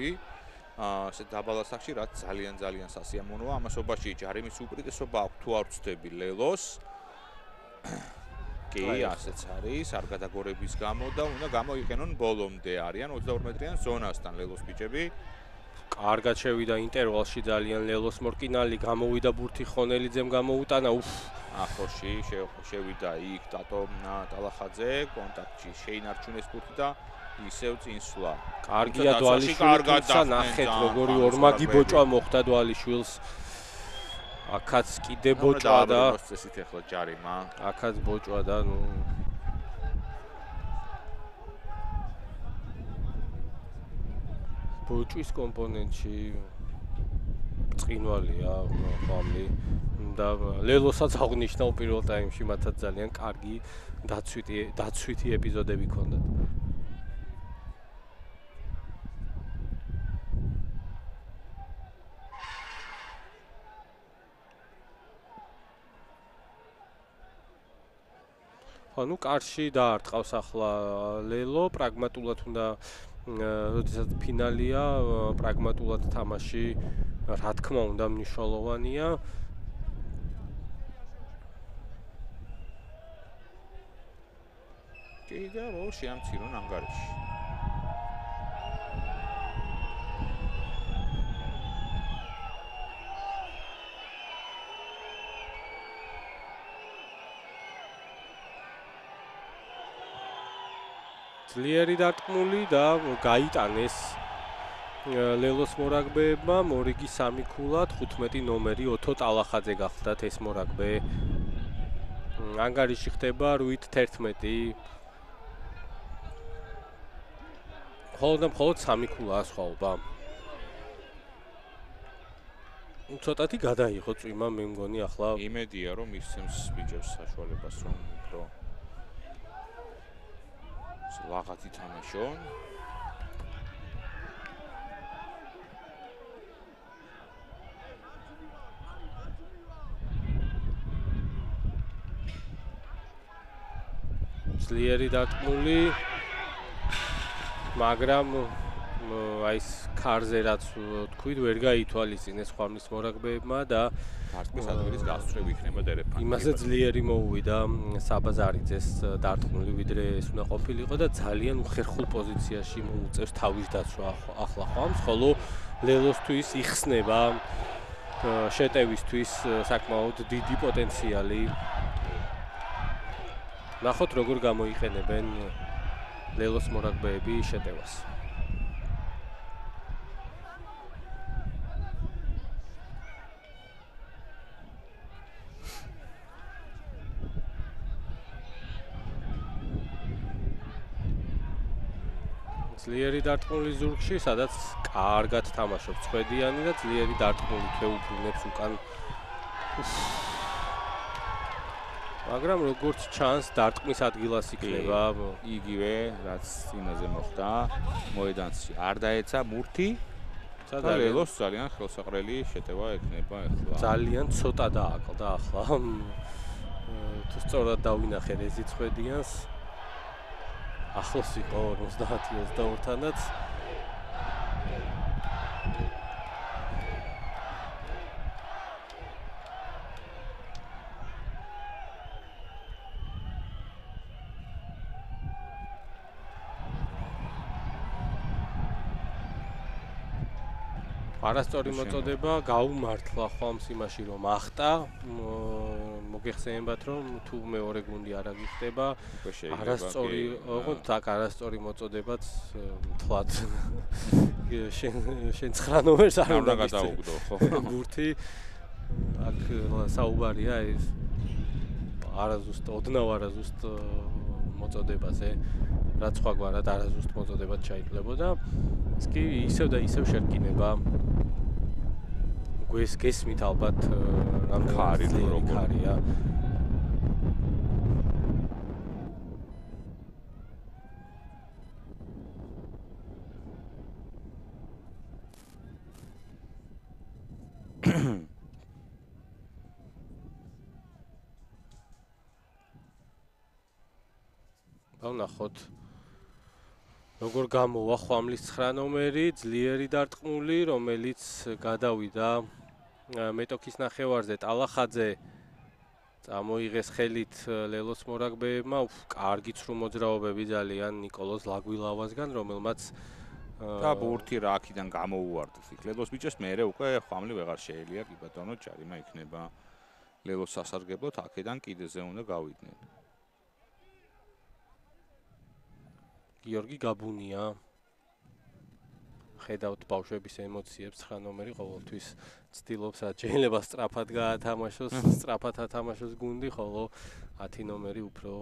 ასე დაბალ ასაკში რაც ძალიან სასიამოვნოა ამასობაში ჯარიმის უპირატესობა აქვს თუ არ ვწდები ლელოს კი ასეც არის არ გადაგორების გამო და უნდა გამოიყენონ ბოლომდე არიან 22 მეტრიან ზონასთან ლელოს ბიჭები კარგად შევიდა ინტერვალში ძალიან ლელოს მორკინალი გამოვიდა ბურთი ხონელიძემ გამოუტანა ახლოში შევიდა იქ ტატო ტალახაძე კონტაქტში შეინარჩუნეს ბურთი და ისევ წინსვლა კარგია დვალიშვილს ნახეთ როგორი ორმაგი ბოჭვა მოხდა დვალიშვილს აქაც კიდე ბოჭვა და წესით ახლა ჯარიმა აქაც ბოჭვა და ნუ ბოჭვის კომპონენტში წინვალია ხომი და ლელოსაც აღნიშნავ პირველ ტაიმში მათაც ძალიან კარგი დაცვითი ეპიზოდები ჰქონდათ. ანუ კარში დაარტყავს ახლა ლელო პრაგმატულად უნდა როდესაც ფინალია პრაგმატულად თამაში რა თქმა უნდა მნიშვნელოვანია კი და შეამცირონ ანგარიში ძლიერი დარტყმული და გაიტანეს ლელოს მორაგბეებმა მორიგი 3 ქულად 15 ნომერი ოთო ტალახაძე გახლდათ ეს მორაგბე ანგარიში ხდება 8-11 მხოლოდ 3 ქულაა სხვაობა ცოტათი გადაიღო წვიმა მე მგონი ახლა იმედია რომ ისცემს ბიჭებს საშუალებას რომ უფრო ლაღათი თამაშონ ძლიერი დარტყმული მაგრამ აი ეს ქარზე რაც თქვით ვერ გაითვალისწინეს ხვალის მორაგბეებმა და დარტყმის ადგილის გასწრები იქნება დერეფანი იმაზე ძლიერი მოუვიდა საბაზარიძეს დარტყმული ვიდრე ეს უნდა ყოფილიყო და ძალიან უხერხულ პოზიციაში მოუწევს თავის დაცვა ახლა ხვალს ხოლო ლელოსთვის იხსნება შეტევისთვის საკმაოდ დიდი პოტენციალი ნახოთ როგორ გამოიყენებენ ლელოს მორაგბეები შეტევას ძლიერი დარტყმული ზურგში, სადაც კარგად თამაშობს ხვედიანი და ძლიერი დარტყმული თეუბრუნებს უკან. მაგრამ როგორც ჩანს, დარტყმის ადგილას იქნება იგივე, რაც წინაზე მოხდა, მოედანში. არ დაეცა მურთი და ლელოს ძალიან ხელსაყრელი შეტევა ექნება ახლა. ძალიან ცოტა დააკლდა ახლა. თუ სწორად დავინახე რეზიც ხვედიანს ახლოს იყო 50-22-თანაც არასწორი მოწოდება გაუმართლა ხომს იმაში რომ ახტა მოგეხსენებათ რომ თუ მეორე გუნდი არ აგიხდება არასწორი ოღონდ აქ არასწორი მოწოდებაც თლად შენ 9 ნომერს არ უნდა გადაუგდო ხო ბურთი აქ საუბარია ეს არაზუსტ ოდნავ არაზუსტ მოწოდებაზე რაც სხვაგვარად არაზუსტ მოწოდებად ჩაითვლებოდა. ეს კი ისევ და ისევ შერკინება. გესმით ალბათ ხარი თუ როგორ ხარია. ვნახოთ როგორ გამოვა ხვამლის 9 ნომერი, ძლიერი დარტყმული, რომელიც გადავიდა მეტოქის ნახევარზე ტალახაძე წამოიღეს ხელით ლელოს მორაგბეებმა, კარგი ცრუ მოძრაობები ძალიან ნიკოლოზ ლაგვილავასგან, რომელმაც და ბურთი რა აქედან გამოუვარდა იქ ლელოს ბიჭებს, მერე უკვე ხვამლი ვეღარ შეიძლება, კი ბატონო, ჯარიმა იქნება ლელოს სასარგებლოდ, აქედან კიდეზე უნდა გავიდნენ. გიორგი გაბუნია ხედავთ ბავშვების ემოციებს 9 ნომერი ყოველთვის ცდილობს შეიძლება სწრაფად გაათამაშოს, სწრაფად ათამაშოს გუნდი, ხოლო 10 ნომერი უფრო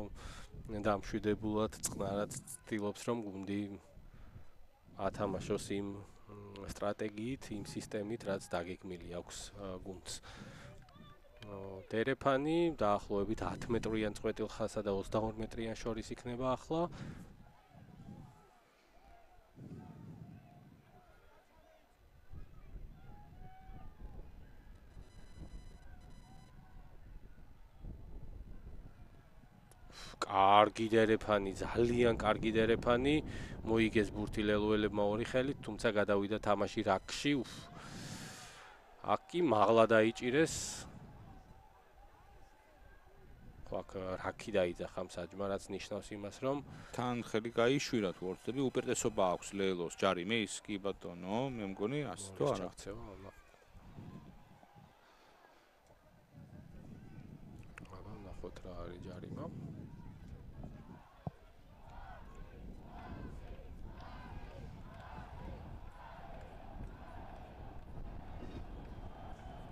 დამშვიდებულად წყნარად ცდილობს რომ გუნდი ათამაშოს იმ სტრატეგიით, იმ სისტემით, რაც დაგეგმილი აქვს გუნდს. დერეფანი დაახლოებით 10 მეტრიან წყვეტილხასა და 22 მეტრიან შორის იქნება ახლა. კარგი დერეფანი, ძალიან კარგი დერეფანი, მოიგეს ბურთი ლელოელებმა ორი ხელით, თუმცა გადავიდა თამაში რაკში. აქ კი მაღლა დაიჭირეს. ხო, აქ რაკი დაიძახა საჯმა, რაც ნიშნავს იმას, რომ თან ხელი გაიშვირა თუ ორცდები, უპირატესობა აქვს ლელოს ჯარიმის, კი ბატონო, მე მგონი ასე თუ არა. აბა, ნახოთ რა არის ჯარიმა.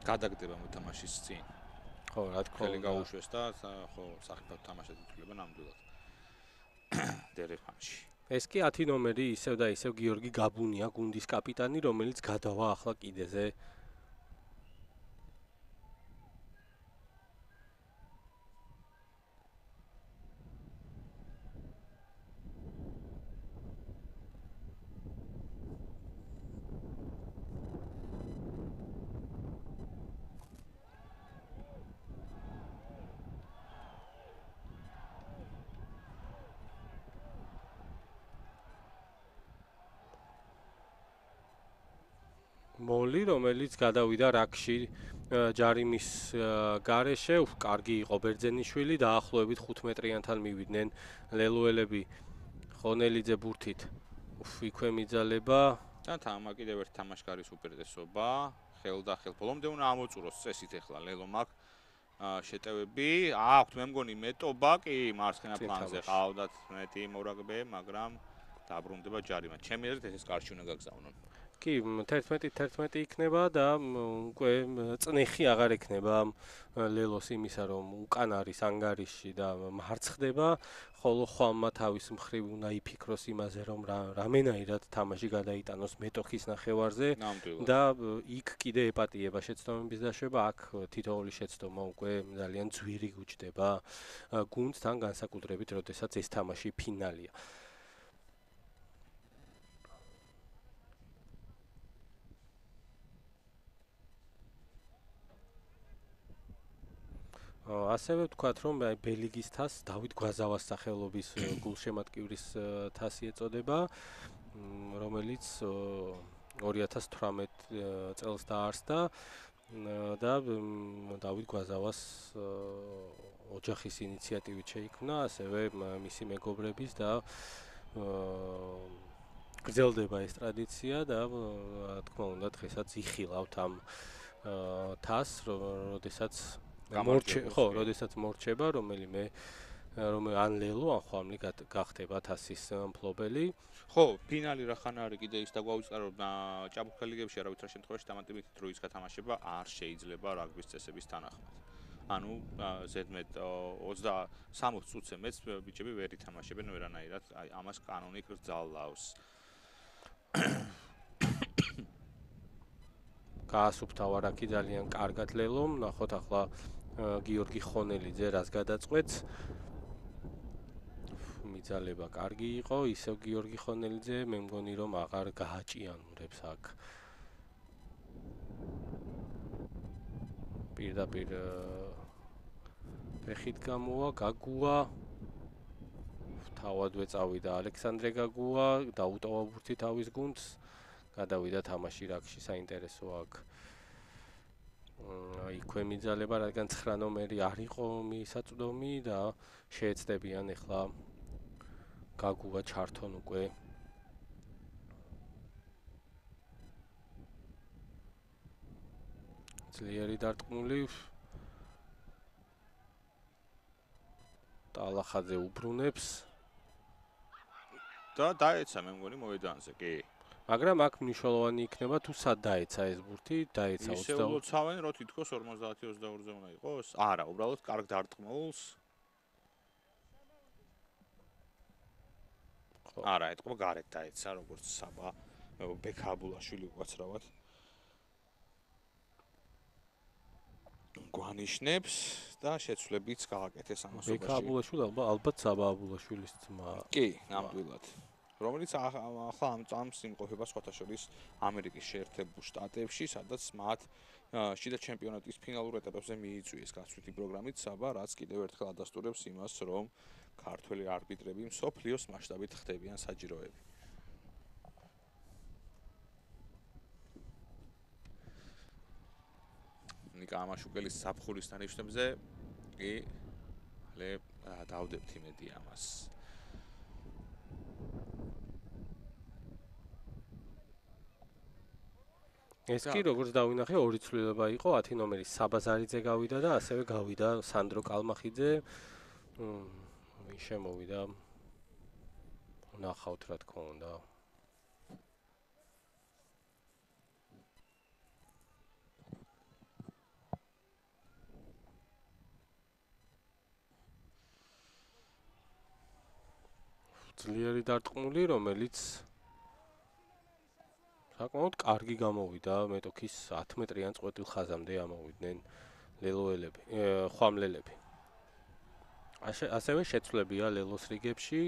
გადაგდება მოთამაშის წინ. ხო, რა თქმა ხელი უნდა. გაუშვეს და ხო, საფრთხე თამაშად ითვლება ნამდვილად. დერეფანში. ეს კი 10 ნომერი ისევ და ისევ გიორგი გაბუნია, გუნდის კაპიტანი, რომელიც გადავა ახლა კიდეზე. მოლი, რომელიც გადავიდა რაკში ჯარიმის გარეშე, კარგი იყო ბერძენიშვილი, დაახლოებით 5 მეტრიანთან მივიდნენ ლელოელები ხონელიძე ბურთით. იქვე მიძალება და თამა კიდევ ერთ თამაშკარის უპირატესობა, ხელდახელ ბოლომდე უნდა ამოწუროს წესით ახლა ლელომ აქ შეტევები. აქვთ მე მგონი მეტობა კი მარცხენა პლანზე ყავდათ მეტი მორაგბე, მაგრამ დაბრუნდება ჯარიმა. ჩემი აზრით ეს კარში უნდა გაგზავნონ. კი 11 იქნება და უკვე წნეხი აღარ ექნება ლელოს იმისა რომ უკან არის ანგარიში და მარცხდება, ხოლო ხვამმა თავის მხრივ უნდა იფიქროს იმაზე რომ რამენაირად თამაში გადაიტანოს მეტოქის ნახევარზე და იქ კიდე ეპატიება შეცდომების დაშვება, აქ თითოეული შეცდომა უკვე ძალიან ძვირი გუჩდება გუნდთან განსაკუთრებით როდესაც ეს თამაში ფინალია. ასევე ვთქვათ, რომ ბელიგის თასს დავით გვაზავას სახელობის გულშემატკივრის თასი ეწოდება, რომელიც 2018 წელს დაარსდა და დავით გვაზავას ოჯახის ინიციატივით შეიქმნა, ასევე მისი მეგობრების და გრძელდება ეს ტრადიცია და რა თქმა უნდა დღესაც იხილავთ ამ თასს, როდესაც მორჩება რომელიმე ან ლელო ან ხვამლი გახდება თასის მფლობელი. ხო, ფინალი რახან არის კიდე ის დაგვაუწყარო ჭაბუკთა ლიგებში არავითარ შემთხვევაში დამატებითი დროის გათამაშება არ შეიძლება რაგბის წესების თანახმად. ანუ ზედმეტ 23 წუთზე მეც ბიჭები ვერ ითამაშებენ ვერანაირად, აი ამას კანონი გრძალავს. გაასუფთავა რაკი ძალიან კარგად ლელომ, ნახოთ ახლა გიორგი ხონელიძე რას გადაწყვეტს. მიძალება კარგი იყო, ისევ გიორგი ხონელიძე, მე მგონი რომ აღარ გააჭიანურებს აქ. პირდაპირ ფეხით გამოვა, გაგუა. თავადვე წავიდა ალექსანდრე გაგუა, დაუტოვა ბურთი თავის გუნდს. გადავიდა თამაში რაკში, საინტერესო აქ. იქვე მიძალება, რადგან 9 ნომერი არ იყო მისაწვდომი და შეეცდებიან ახლა გაგუა ჩართონ უკვე. ძლიერი დარტყმული. ტალახაძე უბრუნებს და დაეცა მე მგონი მოედანზე, კი. მაგრამ აქ მნიშვნელოვანი იქნება თუ სად დაეცა ეს ბურთი, დაეცა 20. ისე ულოცავენ, რომ თითქოს 50-22-ზე უნდა იყოს. არა, უბრალოდ კარგ დარტყმულს. არა, ეთქვა გარეთ დაეცა, როგორც საბა ბექაბულაშვილი უკაცრავად. გვანიშნებს და შეცვლებიც გააკეთეს ამასობაში. ბექაბულაშვილი ალბათ საბა აბულაშვილის ძმა. კი, ნამდვილად. რომელიც ახლა ამ წამს იმყოფება სხვათა შორის ამერიკის შეერთებულ შტატებში, სადაც მათ შიდა ჩემპიონატის ფინალურ ეტაპებზე მიიწვიეს გასვლითი პროგრამით საბა, რაც კიდევ ერთხელ ადასტურებს იმას, რომ ქართველი არბიტრები მსოფლიოს მასშტაბით ხდებიან საჯიროები. ნიკა ამაშუკელის საფხურის დანიშნებზე კი დავდებთ იმედი ამას. ეს კი როგორც დავინახე, ორი ცვლილება იყო, 10 ნომერის საბაზარიძე გავიდა და ასევე გავიდა სანდრო კალმახიძე. ვინ შემოვიდა? ნახავთ რა თქმა უნდა. ძლიერი დარტყმული, რომელიც საკმაოდ კარგი გამოვიდა, მეტოქის 10 მეტრიან წყვეტილ ხაზამდე ამოვიდნენ ლელოელები, ხვამლელები. ასევე შეცვლებია ლელოს რიგებში.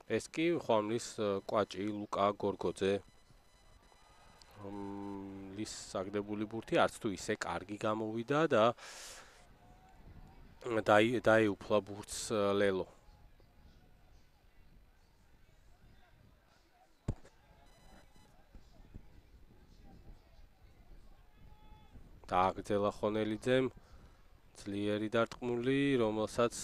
ეს კი ხვამლის კვაჭი ლუკა გორგოძე. ლის საგდებული ბურთი არც თუ ისე კარგი გამოვიდა და დაეუფლა ბურთს ლელო. დააგრძელა ხონელიძემ ძლიერი დარტყმული, რომელსაც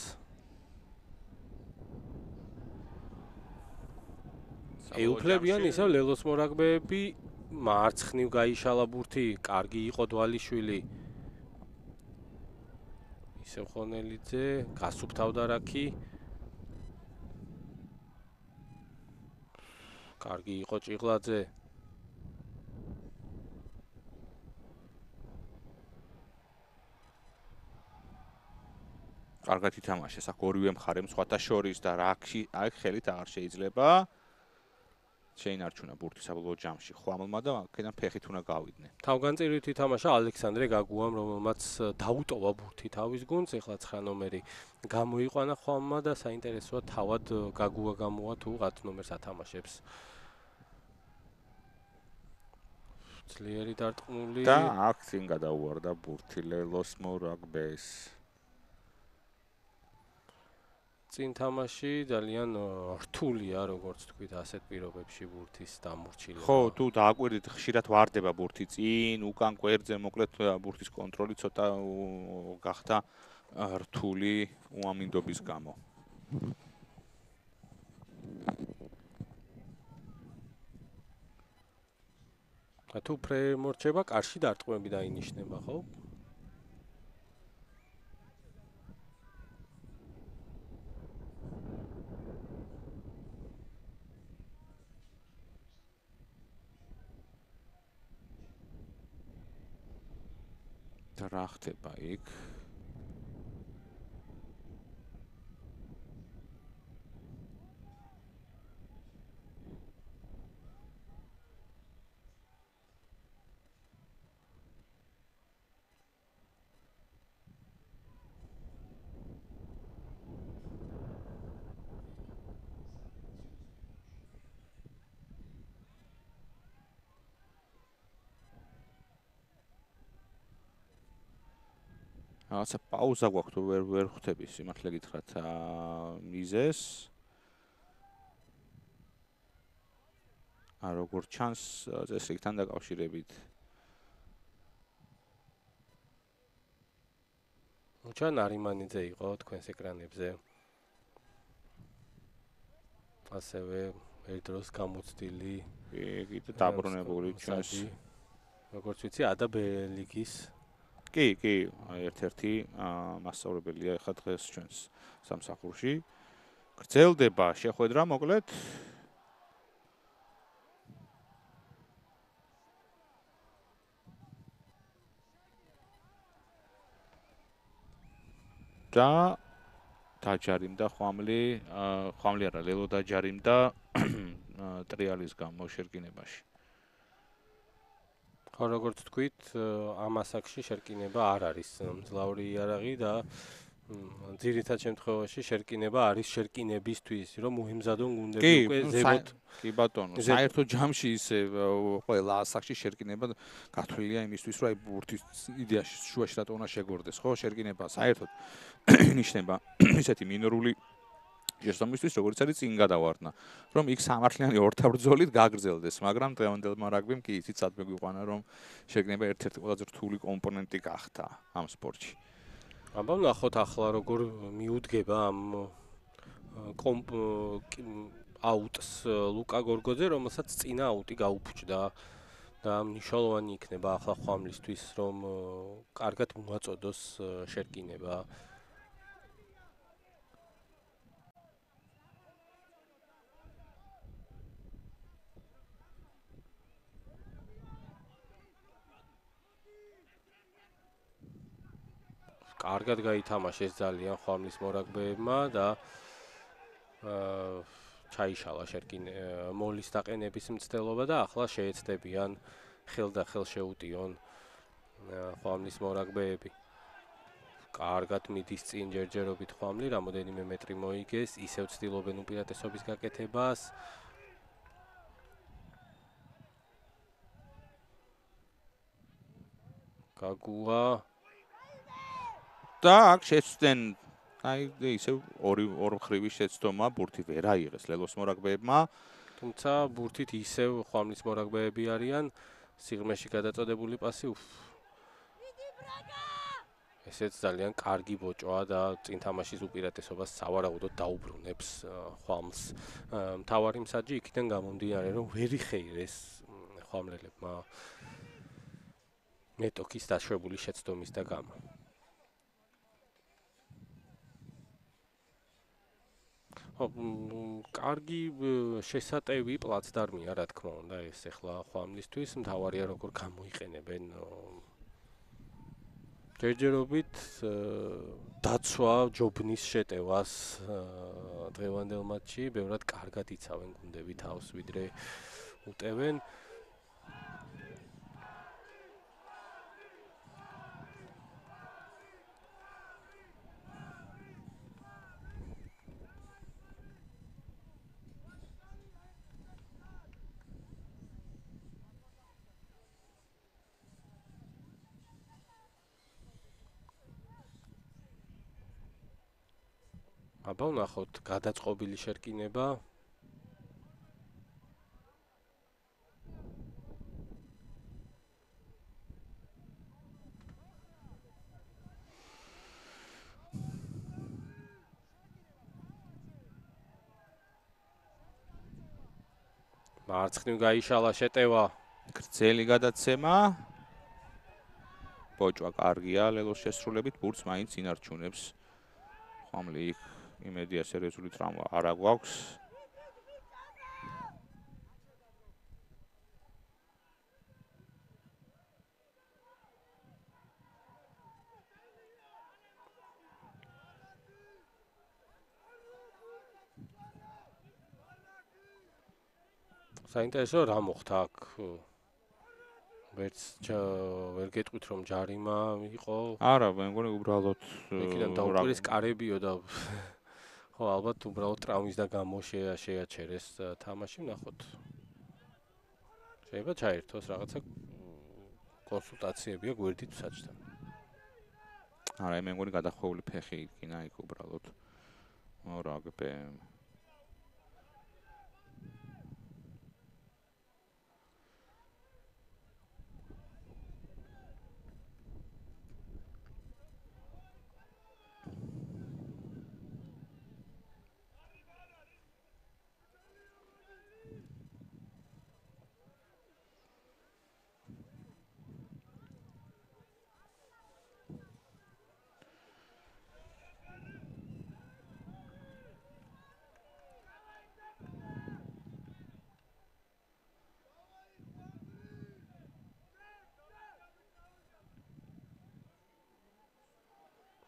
ეუფლებიან ისევ ლელოს მორაგბეები. მარცხნივ გაიშალა ბურთი, კარგი იყო დვალიშვილი. ისევ ხონელიძე გასუფთავდა რაკი. კარგი იყო ჭიღლაძე. კარგად ითამაშეს აქ ორივე მხარემ სხვათა შორის და რაკში აქ ხელით აღარ შეიძლება. შეინარჩუნა ბურთი საბოლოო ჯამში ხვამლმა და აქედან ფეხით უნდა გავიდნენ. თავგანწირვით ითამაშა ალექსანდრე გაგუამ, რომელმაც დაუტოვა ბურთი თავის გუნდს, ეხლა 9 ნომერი გამოიყვანა ხვამმა და საინტერესოა თავად გაგუა გამოვა თუ 10 ნომერს ათამაშებს. ძლიერი დარტყმული და აქ წინ გადაუვარდა ბურთი ლელოს მორაგბეს. წინ თამაში ძალიან რთულია, როგორც თქვით, ასეთ პირობებში ბურთის დამორჩილება. ხო, თუ დააკვირდით, ხშირად ვარდება ბურთი წინ, უკან კვერზე, მოკლედ ბურთის კონტროლი ცოტა გახდა რთული უამინდობის გამო. თუ პრემორჩება, კარში დარტყმები დაინიშნება, ხო? და რა ხდება იქ? რაღაცა პაუზა გვაქვს თუ ვერ ხვდები სიმართლე გითხრათ მიზეს. როგორ ჩანს წესრიგთან დაკავშირებით. ჩან არიმანიძე იყო თქვენს ეკრანებზე. ასევე ერთდროს გამოცდილი კიდე დაბრუნებული ჩვენს როგორც ვიცი ადა ბელიგის კი, ერთ-ერთი მასწავლებელია ახლა დღეს ჩვენს სამსახურში. გრძელდება შეხვედრა, მოკლედ. და დაჯარიმდა ხვამლი არა, ლელო დაჯარიმდა ტრიალის გამო შერკინებაში. ხო, როგორც თქვით, ამ ასაკში შერკინება არ არის მძლავრი იარაღი და ძირითად შემთხვევაში შერკინება არის შერკინებისთვის, რომ მოემზადონ გუნდები უკვე ზემოთ. კი ბატონო, საერთო ჯამში ისე ყველა ასაკში შერკინება გათვლილია იმისთვის, რომ აი ბურთის იდეაში შუაში რატო უნდა შეგორდეს, ხო? შერკინება საერთოდ ნიშნება ისეთი მინორული შესაბამისთვის, როგორც არის წინ გადავარდნა, რომ იქ სამართლიანი ორთაბრძოლით გაგრძელდეს, მაგრამ დღევანდელმა რაგბიმ კი იცით სად მეგვიყვანა, რომ შეგნება ერთ-ერთი ყველაზე რთული კომპონენტი გახდა ამ სპორტში. აბა ნახოთ ახლა როგორ მიუდგება ამ აუტს ლუკა გორგოძე, რომელსაც წინა აუტი გაუფუჭდა და მნიშვნელოვანი იქნება ახლა ხვამლისთვის, რომ კარგად მოაწოდოს შერკინება. კარგად გაითამაშეს ძალიან ხვამლის მორაგბეებმა და ჩაიშალა მოლის დაყენების მცდელობა და ახლა შეეცდებიან ხელდახელ შეუტიონ ხვამლის მორაგბეები. კარგად მიდის წინ ჯერჯერობით ხვამლი, რამოდენიმე მეტრი მოიგეს, ისევ ცდილობენ უპირატესობის გაკეთებას. გაგუა და აქ შეცდნენ აი ისე ორი მხრივი შეცდომა ბურთი ვერ აიღეს ლელოს მორაგბეებმა, თუმცა ბურთით ისევ ხვამლის მორაგბეები არიან, სიღრმეში გადაწოდებული პასი ესეც ძალიან კარგი ბოჭოა და წინ თამაშის უპირატესობას სავარაუდოდ დაუბრუნებს ხვამლს. მთავარი მსაჯი იქიდან გამომდინარე, რომ ვერ იხეირეს ხვამლელებმა მეტოქის დაშვებული შეცდომის და გამო. კარგი შესატევი პლაცდარმია, რა თქმა უნდა, ეს ახლა ხვამლისთვის, მთავარია როგორ გამოიყენებენ ჯერჯერობით დაცვა ჯობნის შეტევას დღევანდელ მატჩში, ბევრად კარგად იცავენ გუნდები თავს, ვიდრე უტევენ. აბა ვნახოთ გადაწყობილი შერკინება. მარცხნივ გაიშალა შეტევა. გრძელი გადაცემა. ბოჭვა კარგია, ლელოს შესრულებით ბურთს მაინც ინარჩუნებს. ხვამლი იქ იმედია სერიოზული ტრავმა არ აქვს. საინტერესო რა მოხდა აქ? ვერ გეტყვით რომ ჯარიმა იყო. არა, მე მგონი უბრალოდ იქიდან დაუკვირის კარებიო და ხო, ალბათ უბრალოდ ტრავმის და გამო შეაჩერეს თამაში, ვნახოთ. შეიძლება ჩაერთოს რაღაცა კონსულტაციებია გვერდით საჭთან. არა, მე მგონი გადახვეული ფეხი იქნა იქ უბრალოდ. რა გბე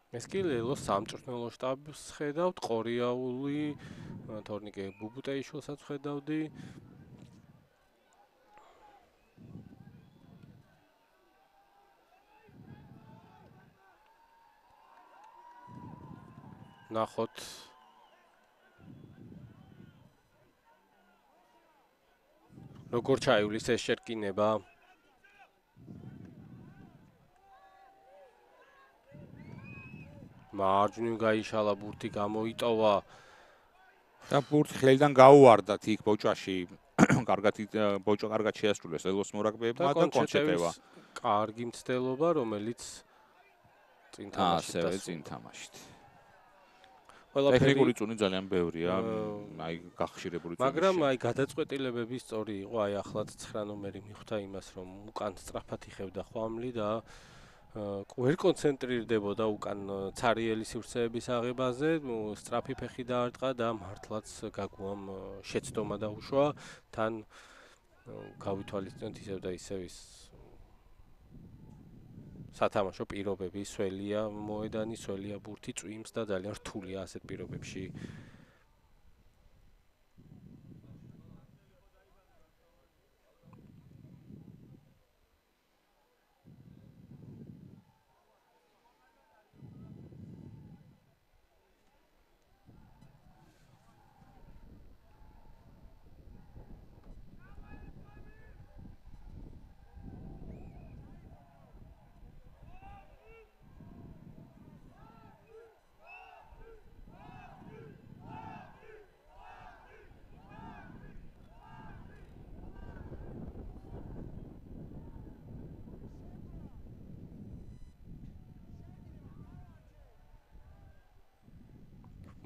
ეს კი ლელოს სამწვრთნელო შტაბს ხედავთ, ყორიაული, თორნიკე ბუბუტეიშვილსაც ხედავდი. ნახოთ. როგორ ჩაივლის ეს შერკინება? მარჯვნივ გაიშალა ბურთი გამოიტოვა და ბურთი ხელიდან გაუვარდათ იქ ბოჭაში. ბოჭა კარგად შეასრულეს ელოს მორაგბეებმა და კონჩეტევა. კარგი მცდელობა, რომელიც წინ თამაშით ასევე წინ თამაშით. ტექნიკური წუნი ძალიან ბევრია, აი გახშირებული წუნი. მაგრამ აი გადაწყვეტილებები სწორი იყო, აი ახლაც 9 ნომერი მიხვდა იმას, რომ უკან სწრაფად იხევდა ხვამლი და ვერ კონცენტრირდებოდა უკან ცარიელი სივრცეების აღებაზე, სწრაფი ფეხი დაარტყა და მართლაც გაგუამ შეცდომა დაუშვა, თან გავითვალისწინოთ ისევ და ისევ ის სათამაშო პირობები, სველია მოედანი, სველია ბურთი წვიმს და ძალიან რთულია ასეთ პირობებში.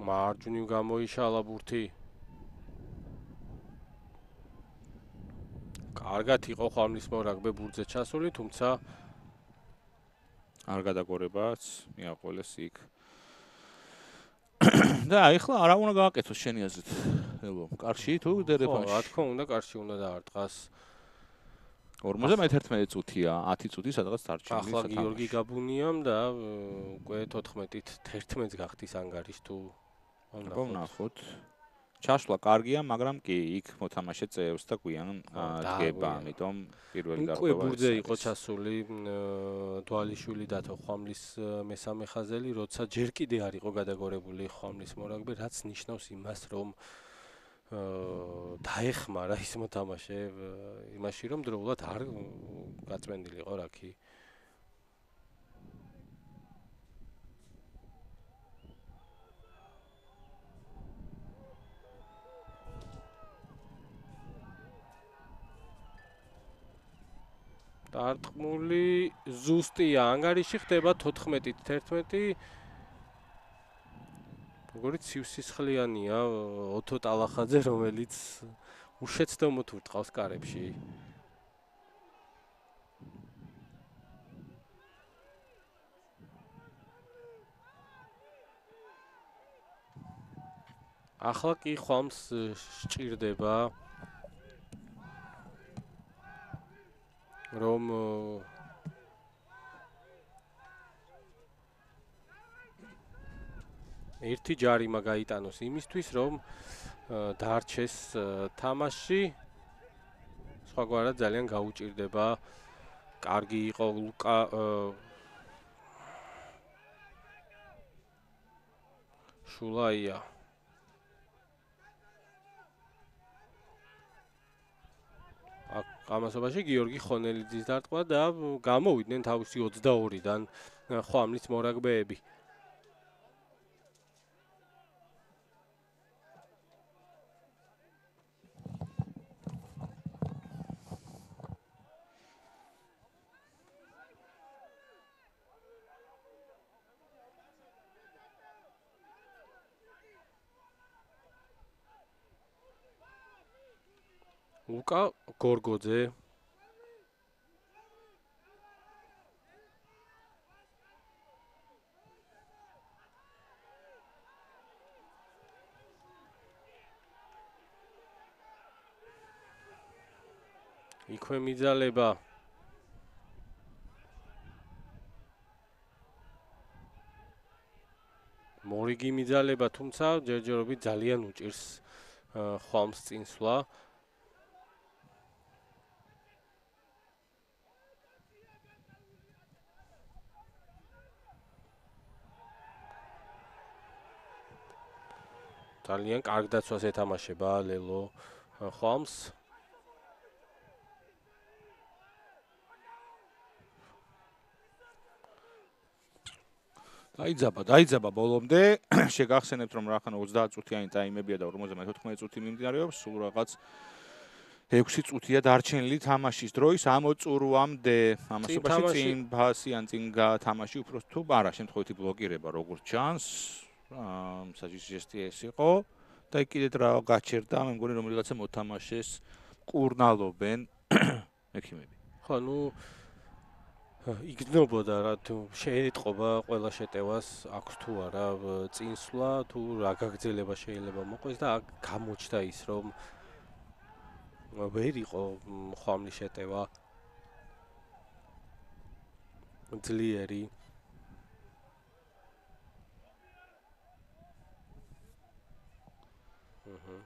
მარჯვნივ გამოიშალა ბურთი. კარგად იყო ხვამლის მორაგბე ბურთზე ჩასული, თუმცა არ გადაგორებაც, მიაყოლეს იქ. და ეხლა არა უნდა გააკეთოს შენი აზრით, ელო, კარში თუ დერეფანში? რა თქმა უნდა, კარში უნდა დაარტყას. 51 წუთია, 10 წუთი სადღაც დარჩენილი ახლა გიორგი გაბუნიამ და უკვე 14-ით 11-ს გახდის ანგარიშ თუ ვნახოთ. ჩასვლა კარგია, მაგრამ კი იქ მოთამაშე წევს და გვიან დგება, ამიტომ პირველი გარკვევა. უკვე ბურთზე იყო ჩასული დვალიშვილი დათო ხვამლის მესამე ხაზელი, როცა ჯერ კიდე არ იყო გადაგორებული ხვამლის მორაგბე, რაც ნიშნავს იმას, რომ დაეხმარა ის მოთამაშე იმაში, რომ დროულად არ გაწმენდილიყო რა კი. დარტყმული ზუსტია, ანგარიში ხდება 14-ით 11. როგორიც სისხლიანია ოთო ტალახაძე, რომელიც უშეცდომოდ ურტყავს კარებში. ახლა კი ხვამს სჭირდება რომ ერთი ჯარიმა გაიტანოს იმისთვის, რომ დაარჩეს თამაში სხვაგვარად ძალიან გაუჭირდება. კარგი იყო ლუკა შულაია. ამასობაში გიორგი ხონელიძის დარტყმა და გამოვიდნენ თავისი 22-დან ხვამლის მორაგბეები. ლუკა გორგოძე იქვე მიძალება მორიგი მიძალება, თუმცა ჯერჯერობით ძალიან უჭირს ხვამს წინსვლა. ძალიან კარგ დაცვას ეთამაშება ლელო ხვამს. დაიძაბა ბოლომდე. შეგახსენებთ რომ რახან 30 წუთიანი ტაიმებია და 54 წუთი მიმდინარეობს. სულ რაღაც 6 წუთია დარჩენილი თამაშის დროის ამოწურვამდე. ამასობაში წინ ფასი ან წინ თამაში უფრო თუ არა შემთხვევითი ბლოკირება როგორც ჩანს. საჭირო ჟესტი ეს იყო და კიდევ რა გაჩერდა, მე მგონი რომ რაღაცა მოთამაშეს კურნალობენ ექიმები. ხო, იგრძნობოდა რა თუ შეეტყობა ყველა შეტევას აქვს თუ არა წინსვლა, თუ რა გაგრძელება შეიძლება მოყვეს და გამოჩნდა ის რომ ვერ იყო ხვამლის შეტევა ძლიერი.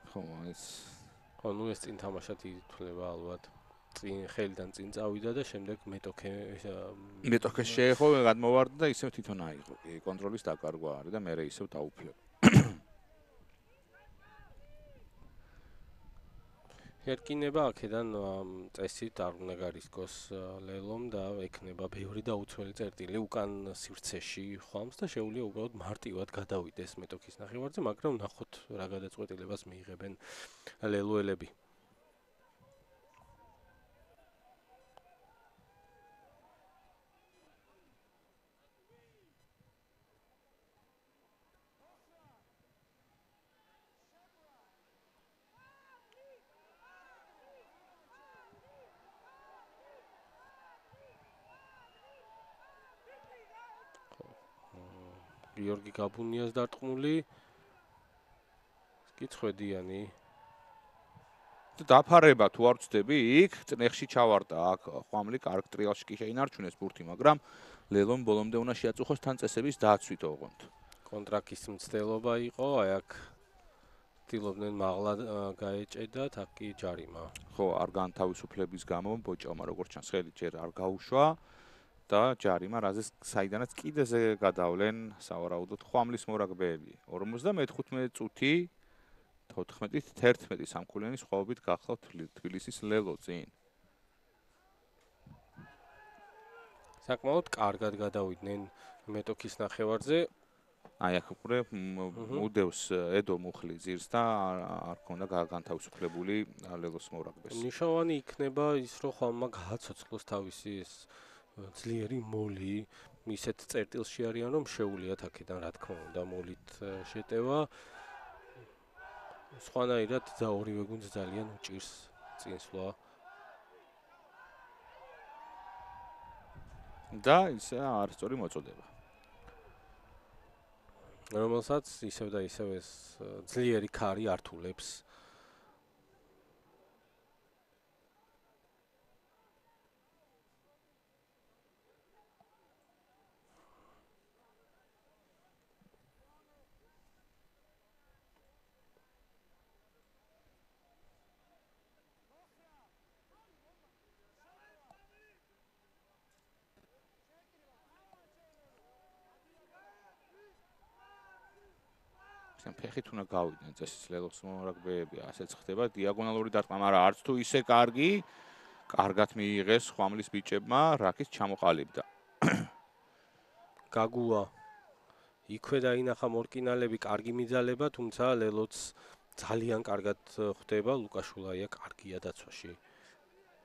ხო, ეს წინ თამაშად ითვლება ალბათ. წინ ხელიდან წინ წავიდა და შემდეგ მეტოქე შეეხო, გადმოვარდა და ისევ თვითონ აიღო. კონტროლის დაკარგვა არის და მერე ისევ დაუფლება. ერკინება აქედან წესით არ უნდა გარისკოს ლელომ და ექნება ბევრი დაუცველი წერტილი უკან სივრცეში ხვამს და შეუძლია უბრალოდ მარტივად გადავიდეს მეტოქის ნახევარზე, მაგრამ ნახოთ რა გადაწყვეტილებას მიიღებენ ლელოელები. გიორგი გაბუნიას დარტყმული კიცხვედიანი დაფარება თუ არ ვწდები იქ წნეხში ჩავარდა აქ ხვამლი კარგ ტრიალში კი შეინარჩუნეს ბურთი, მაგრამ ლელომ ბოლომდე უნდა შეაწუხოს თან წესების დაცვით ოღონდ. კონტრაქტის მცდელობა იყო, აი აქ ცდილობდნენ მაღლა გაეჭედათ, აქ კი ჯარიმა. ხო, არ განთავისუფლების გამო ბოჭალმა როგორც ჩანს ხელი ჯერ არ გაუშვა და ჯარიმა, რაზეც საიდანაც კიდეზე გადავლენ სავარაუდოდ ხვამლის მორაგბეები. 55 წუთი 14-ით 11 სამქულიანი სხვაობით გახლავთ თბილისის ლელო წინ. საკმაოდ კარგად გადავიდნენ მეტოქის ნახევარზე. აი აქ უკვე მუდევს ედო მუხლი ძირს და არ ქონდა განთავისუფლებული ლელოს მორაგბეს. ნიშნავანი იქნება ის, რომ ხვამმა გააცოცხლოს თავისი ეს ძლიერი მოლი, ისეთ წერტილში არიან, რომ შეუულიათ აქედან რა თქმა უნდა მოლით შეტევა. სხვანაირად ორივე გუნდს ძალიან უჭირს წინსვლა. და ისე არასწორი მოწოდება. რომელსაც ისევ და ისევ ეს ძლიერი ქარი ართულებს. მართლა ფეხით უნდა გავიდნენ წესის ლელოს მორაგბეები, ასეც ხდება დიაგონალური დარტყმა, მაგრამ არც თუ ისე კარგი, კარგად მიიღეს ხვამლის ბიჭებმა, რაკის ჩამოყალიბდა. გაგუა იქვე დაინახა მორკინალები, კარგი მიძალება, თუმცა ლელოც ძალიან კარგად ხვდება, ლუკაშულაია კარგია დაცვაში.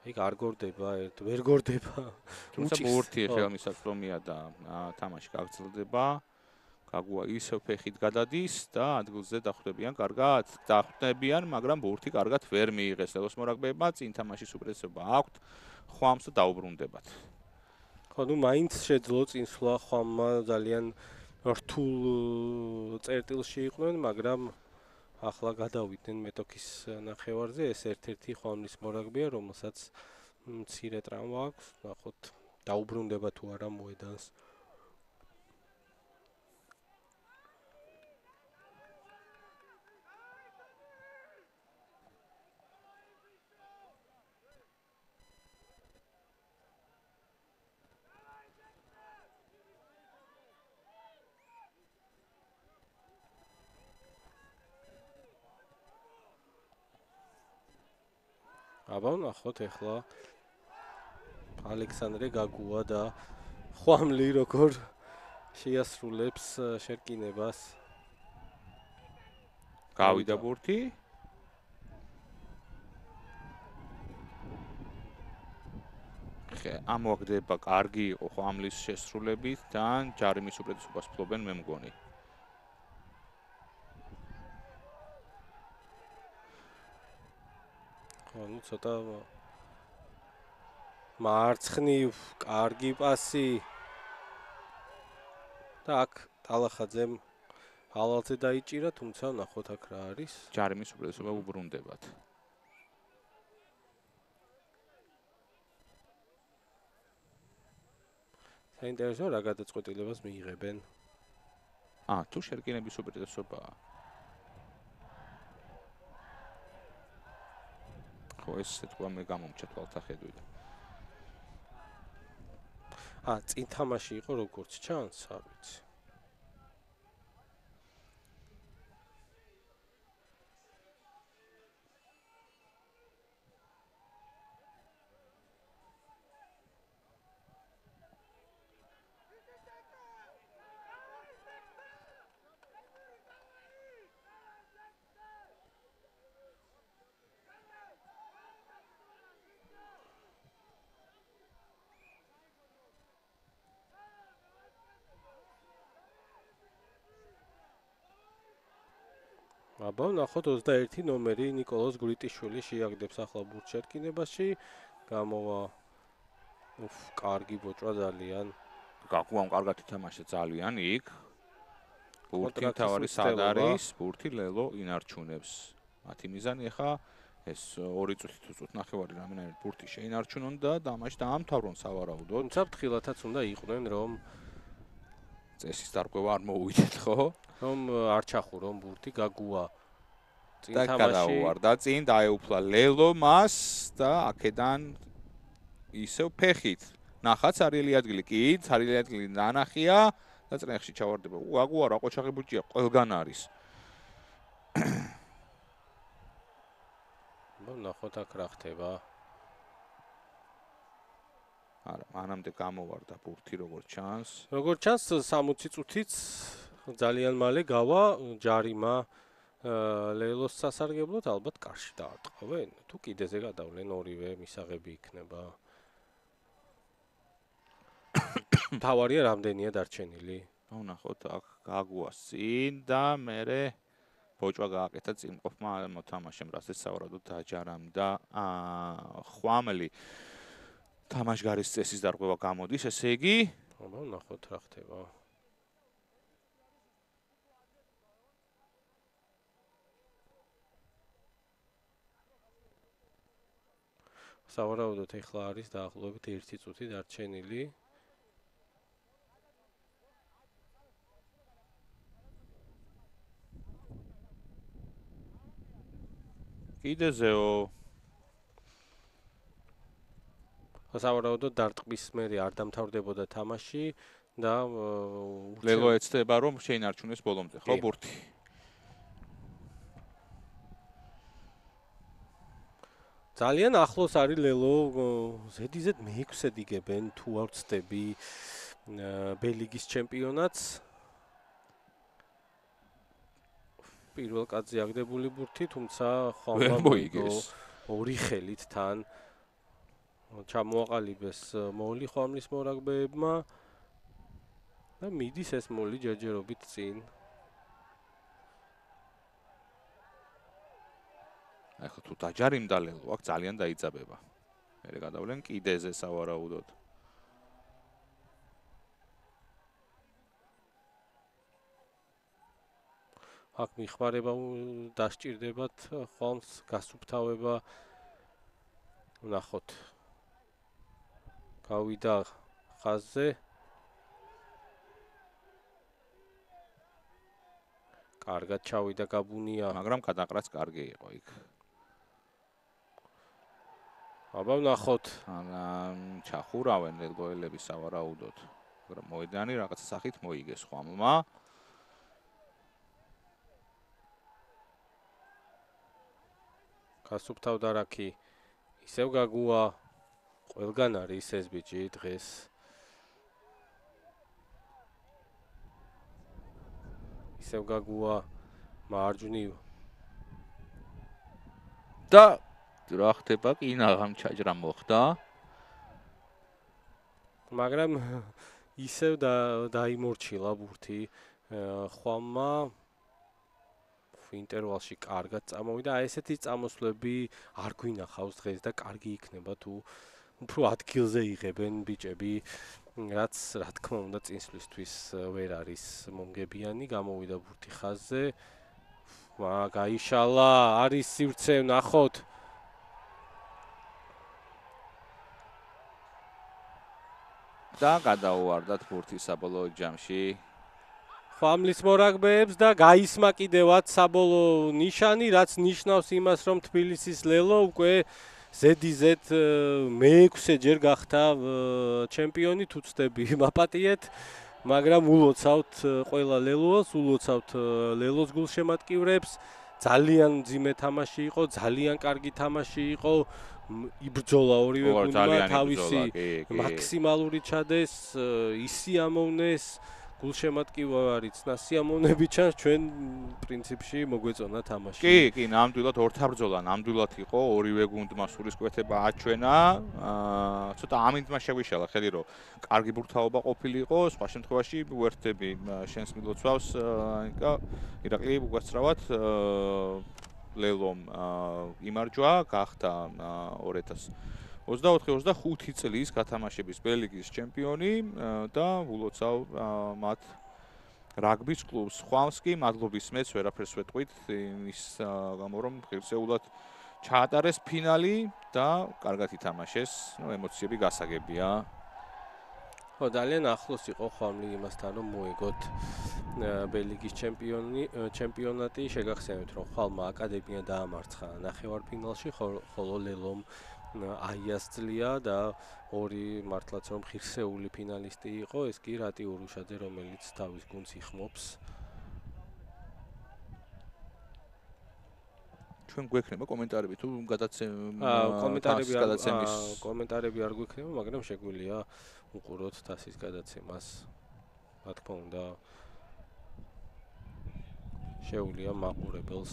აი არ გორდება, ვერ გორდება. თუმცა ბურთი ხელმისაწვდომია და თამაში გაგრძელდება. გაგუა ისევ ფეხით გადადის და ადგილზე დახვდებიან კარგად, დახვდებიან, მაგრამ ბურთი კარგად ვერ მიიღეს ლელოს მორაგბეებმა, წინ თამაშის უპირატესობა აქვთ, ხვამს და დაუბრუნდებათ. ხო, ნუ მაინც შეძლო წინსვლა ხვამმა ძალიან რთულ წერტილში იყვნენ, მაგრამ ახლა გადავიდნენ მეტოქის ნახევარზე, ეს ერთ-ერთი ხვამლის მორაგბეა, რომელსაც მცირე ტრავმა აქვს, ნახოთ, დაუბრუნდება თუ არა მოედანს. აბა ნახოთ ახლა ალექსანდრე გაგუა და ხვამლი როგორ შეასრულებს შერკინებას. გავიდა ბურთი. ამოაგდება კარგი იყო ხვამლის შესრულებით და ჯარიმის უპირატესობას ფლობენ მე მგონი. ანუ ცოტა მარცხნივ კარგი პასი და აქ ტალახაძემ ჰალალზე დაიჭირა, თუმცა ნახოთ აქ რა არის. ჯარიმის უპირატესობა უბრუნდებათ. საინტერესოა რა გადაწყვეტილებას მიიღებენ. თუ შერკინების უპირატესობაა. ხო, ეს თქვა მე გამომჩა თვალთახედვით. წინ თამაში იყო როგორც ჩანს, არ ვიცი. აბა ნახოთ 21 ნომერი ნიკოლოზ გვრიტიშვილი შეაგდებს ახლა ბურთს შერკინებაში. გამოვა კარგი ბოჭვა ძალიან. გაგუამ კარგად ითამაშა ძალიან იქ. ბურთი თავარი სად არის? ბურთი ლელო ინარჩუნებს. მათი მიზანი ახლა ეს 2 წუთი თუ წუთ ნახევარი რამენაირად ბურთი შეინარჩუნონ და თამაში დაამთავრონ სავარაუდოდ. თუმცა ფრთხილათაც უნდა იყვნენ, რომ წესის დარღვევა არ მოუვიდეთ, ხო? რომ არ ჩახურონ ბურთი გაგუა წინ და თამაში გადაუვარდა წინ დაეუფლა ლელო მას და აქედან ისევ ფეხით ნახაც არიელი ადგილი კი არიელი ადგილი ნანახია და წრეხში ჩავარდება გაგუა რა ყოჩაღი ბუჭია ყველგან არის. ნახოთ აქ რა ხდება. არა, მანამდე გამოვარდა ბურთი როგორც ჩანს. როგორც ჩანს 60 წუთიც ძალიან მალე გავა ჯარიმა ლელოს სასარგებლოდ, ალბათ კარში დაარტყავენ. თუ კიდეზე გადავლენ ორივე მისაღები იქნება. თავარია რამდენია დარჩენილი? ნახოთ აქ გაგუას წინ და მერე ბოჭვა გააკეთა წინყოფმა მოთამაშემ, რასაც სავარაუდოდ დააჯარამ და ხვამლი თამაშგარის წესის დარღვევა გამოდის, ესე იგი, აბა ნახოთ რა ხდება. სავარაუდოდ ეხლა არის დაახლოებით 1 წუთი დარჩენილი. კიდეზეო სავარაუდოდ დარტყმის მერე არ დამთავრდებოდა თამაში და ლელო ეცდება რომ შეინარჩუნოს ბოლომდე, ხო ბურთი. ძალიან ახლოს არის ლელო ზედიზედ მე-6-ად იგებენ თუ არ ვცდები ბელიგის ჩემპიონატს. პირველ კაცზე აგდებული ბურთი, თუმცა ხომმა მოიგო ორი ხელით თან. ჩამოაყალიბეს მოლი ხვამლის მორაგბეებმა და მიდის ეს მოლი ჯერჯერობით წინ. ახლა თუ დაჯარიმდა ლელო, აქ ძალიან დაიძაბება. მერე გადავლენ კიდეზე სავარაუდოდ. აქ მიხმარება დასჭირდებათ ხომს გასუფთავება. ვნახოთ. გავიდა ხაზზე. კარგად ჩავიდა გაბუნია, მაგრამ გადაყრაც კარგი იყო იქ. აბა ვნახოთ. ჩახურავენ ლელოელები სავარაუდოდ. მაგრამ მოედანი რაღაცა სახით მოიგეს ხვამმა. გასუფთავდა რაკი. ისევ გაგუა. ყველგან არის ეს ბიჭი დღეს. ისევ გაგუა მარჯვნივ. და რა ხდება? კინაღამ ჩაჯრა მოხდა. მაგრამ ისევ დაიმორჩილა ბურთი ხვამმა. ინტერვალში კარგად წამოვიდა. აი ესეთი წამოსვლები არ გვინახავს დღეს და კარგი იქნება თუ უფრო ადგილზე იღებენ ბიჭები, რაც რა თქმა უნდა წინსვლისთვის ვერ არის მომგებიანი. გამოვიდა ბურთი ხაზზე. გაიშალა, არის სივრცე, ნახოთ. და გადაუვარდათ ბურთი საბოლოო ჯამში. ხვამლის მორაგბეებს და გაისმა კიდევაც საბოლოო ნიშანი, რაც ნიშნავს იმას, რომ თბილისის ლელო უკვე ზედიზედ მე-6 ჯერ გახდა ჩემპიონი, თუ ცდები მაპატიეთ, მაგრამ ულოცავთ ყველა ლელოს, ულოცავთ ლელოს გულშემატკივრებს. ძალიან მძიმე თამაში იყო, ძალიან კარგი თამაში იყო. იბრძოლა ორივე გუნდმა, თავისი მაქსიმალური ჩადეს, ისიამოვნეს. გულშემატკივარი ცნასიამოვნები ჩანს, ჩვენ პრინციპში მოგვეწონა თამაში. კი, ნამდვილად ორთაბრძოლა, ნამდვილად იყო, ორივე გუნდმა სულისკვეთება აჩვენა. ცოტა ამინდმა შეგვიშალა ხელი, რომ კარგი ბურთაობა ყოფილიყო, სხვა შემთხვევაში ვერთები შენს მილოცვავს, ირაკლი უგასწრავად ლელომ იმარჯვა, გახდა 2024-25 წლის გათამაშების ბელგიის ჩემპიონი და ულოცავ მათ რაგბის კლუბს ხვამს კი მადლობის მეც ვერაფერს ვეტყვით ის გამო რომ ღირსეულად ჩაატარეს ფინალი და კარგად ითამაშეს, ემოციები გასაგებია. ხო, ძალიან ახლოს იყო ხვამლი იმასთან რომ მოიგოთ ბელგიის ჩემპიონატი. შეგახსენებთ რომ ხვალმა აკადემია დაამარცხა ნახევარფინალში, ხოლო ლელომ აიასწლია და ორი მართლაც რომ ღირსეული ფინალისტი იყო, ეს კი რატი ურუშაძე, რომელიც თავის გუნდს იხმობს. ჩვენ გვექნება კომენტარები თუ კომენტარები არ გვექნება, მაგრამ შეგვიძლია უყუროთ თასის გადაცემას. რა თქმა უნდა, შეუძლია მაყურებელს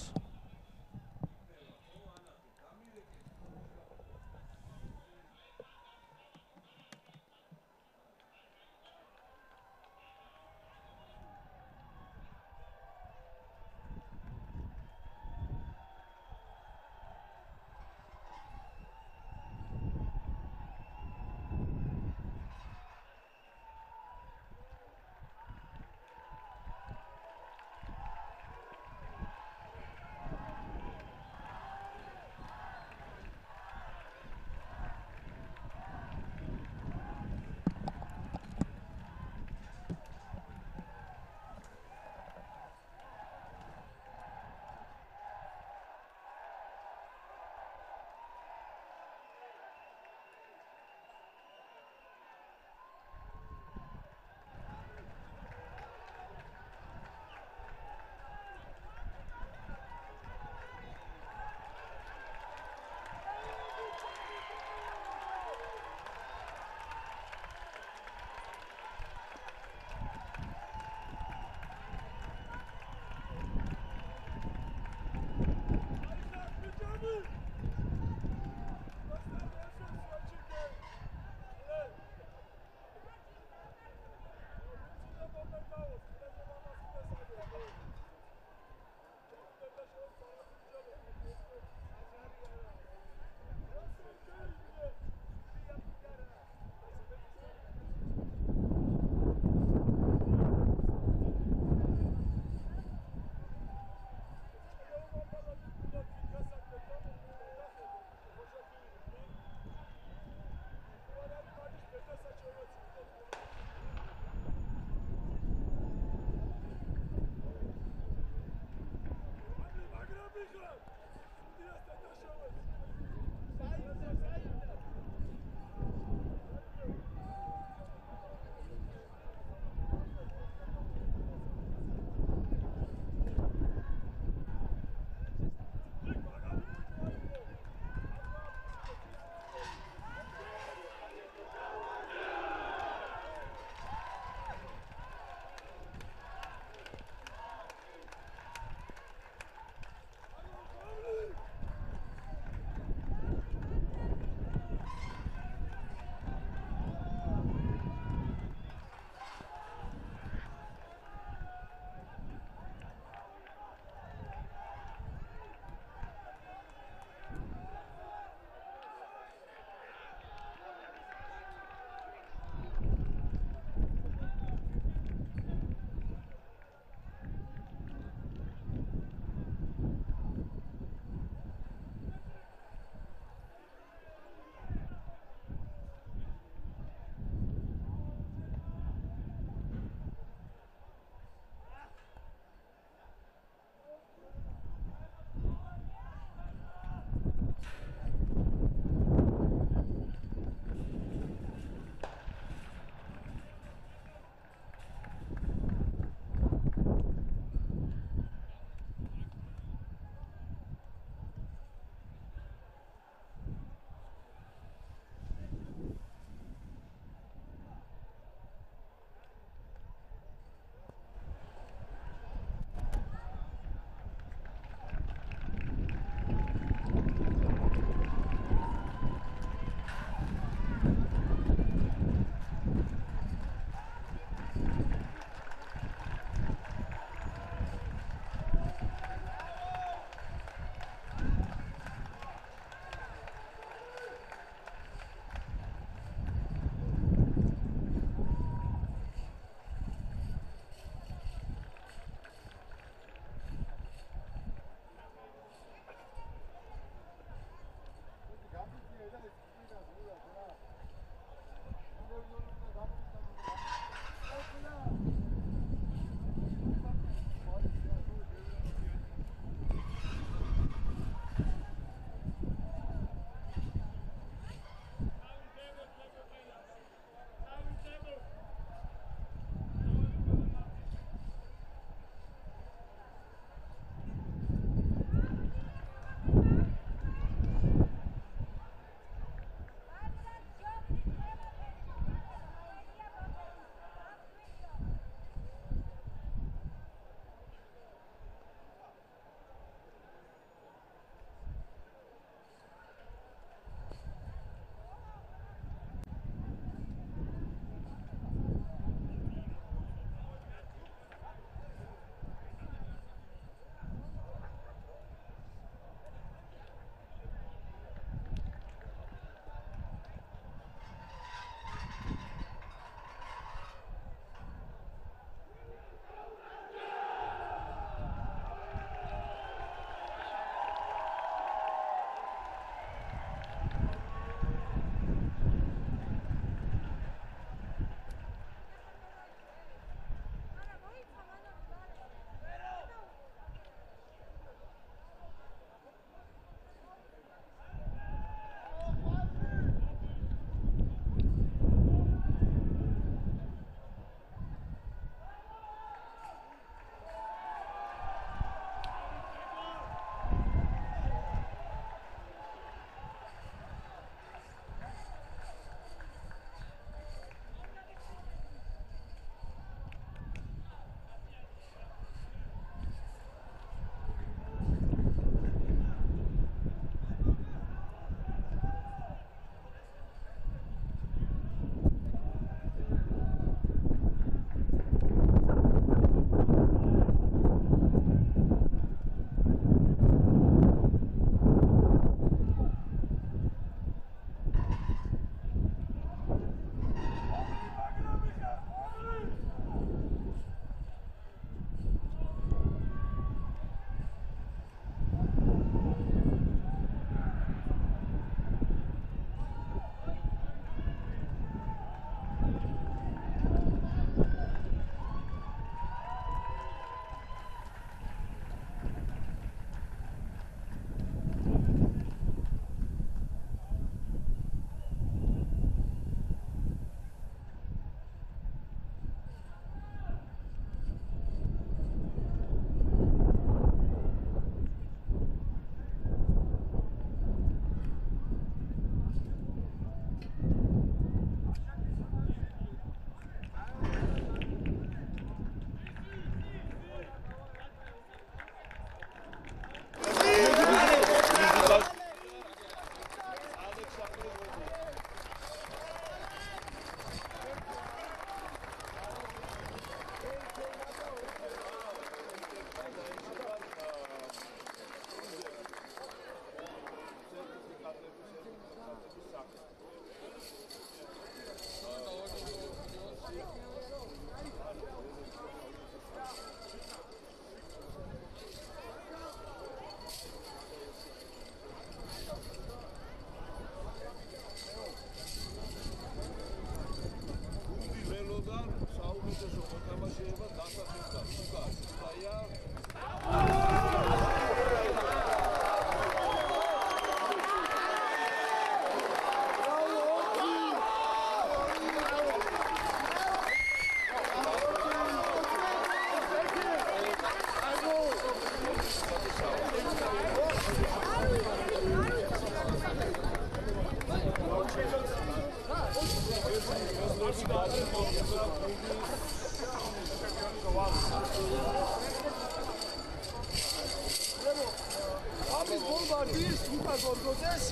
ხვდის ლუკა გორგოძეს,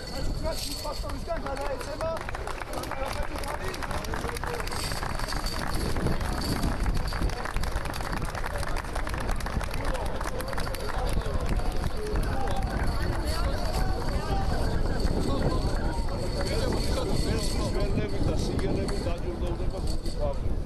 რაც ფაქტორისგან გადაეცემა ვერნები და სიგელები დაჯილდოვდება გუნდის ფავორიტი.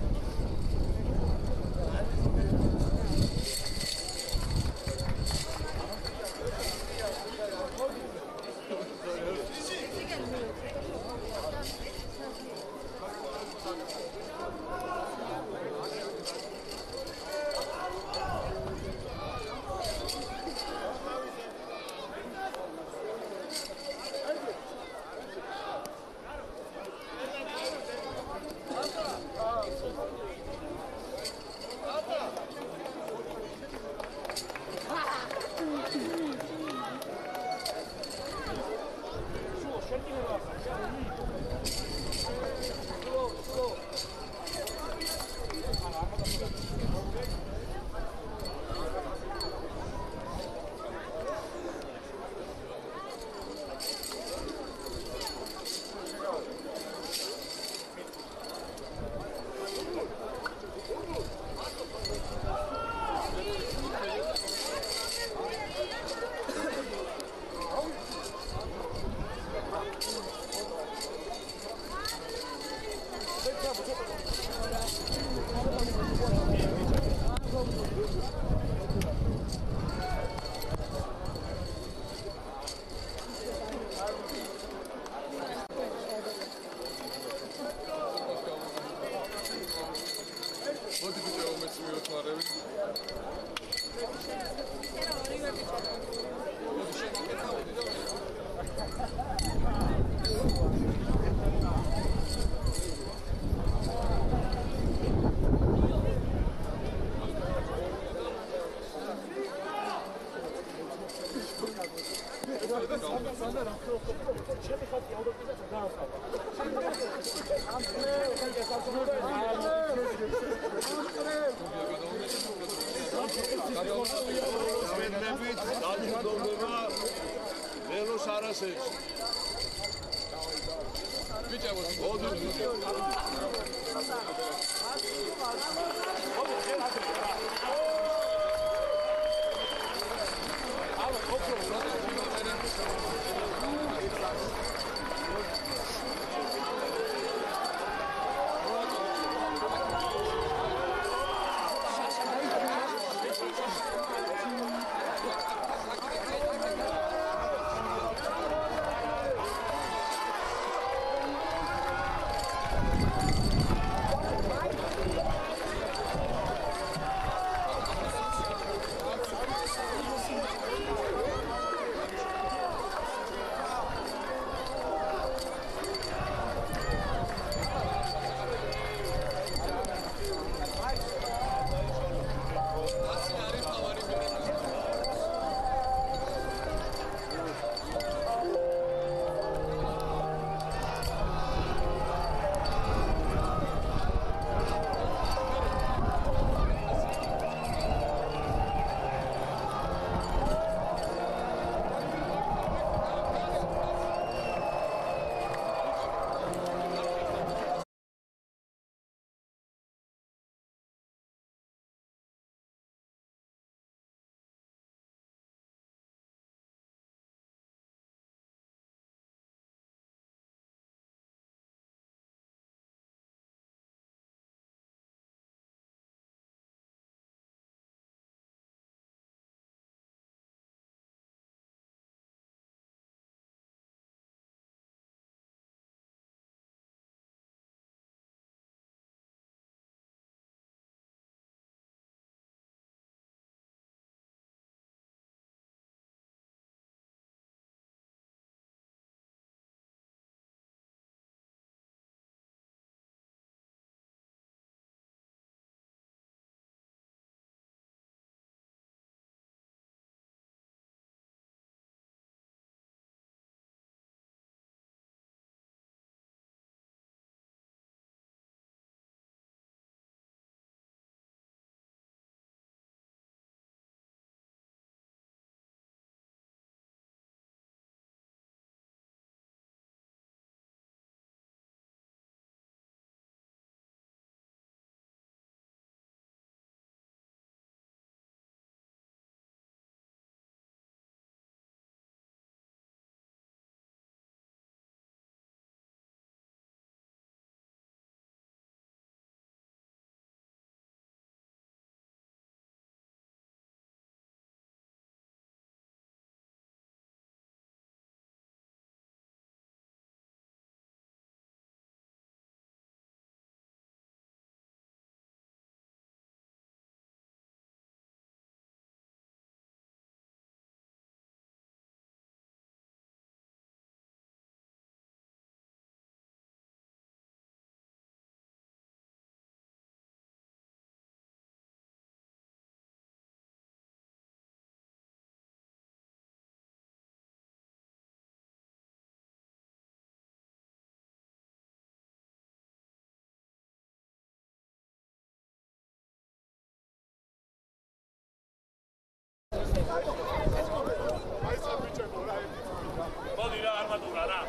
არმატურა რა.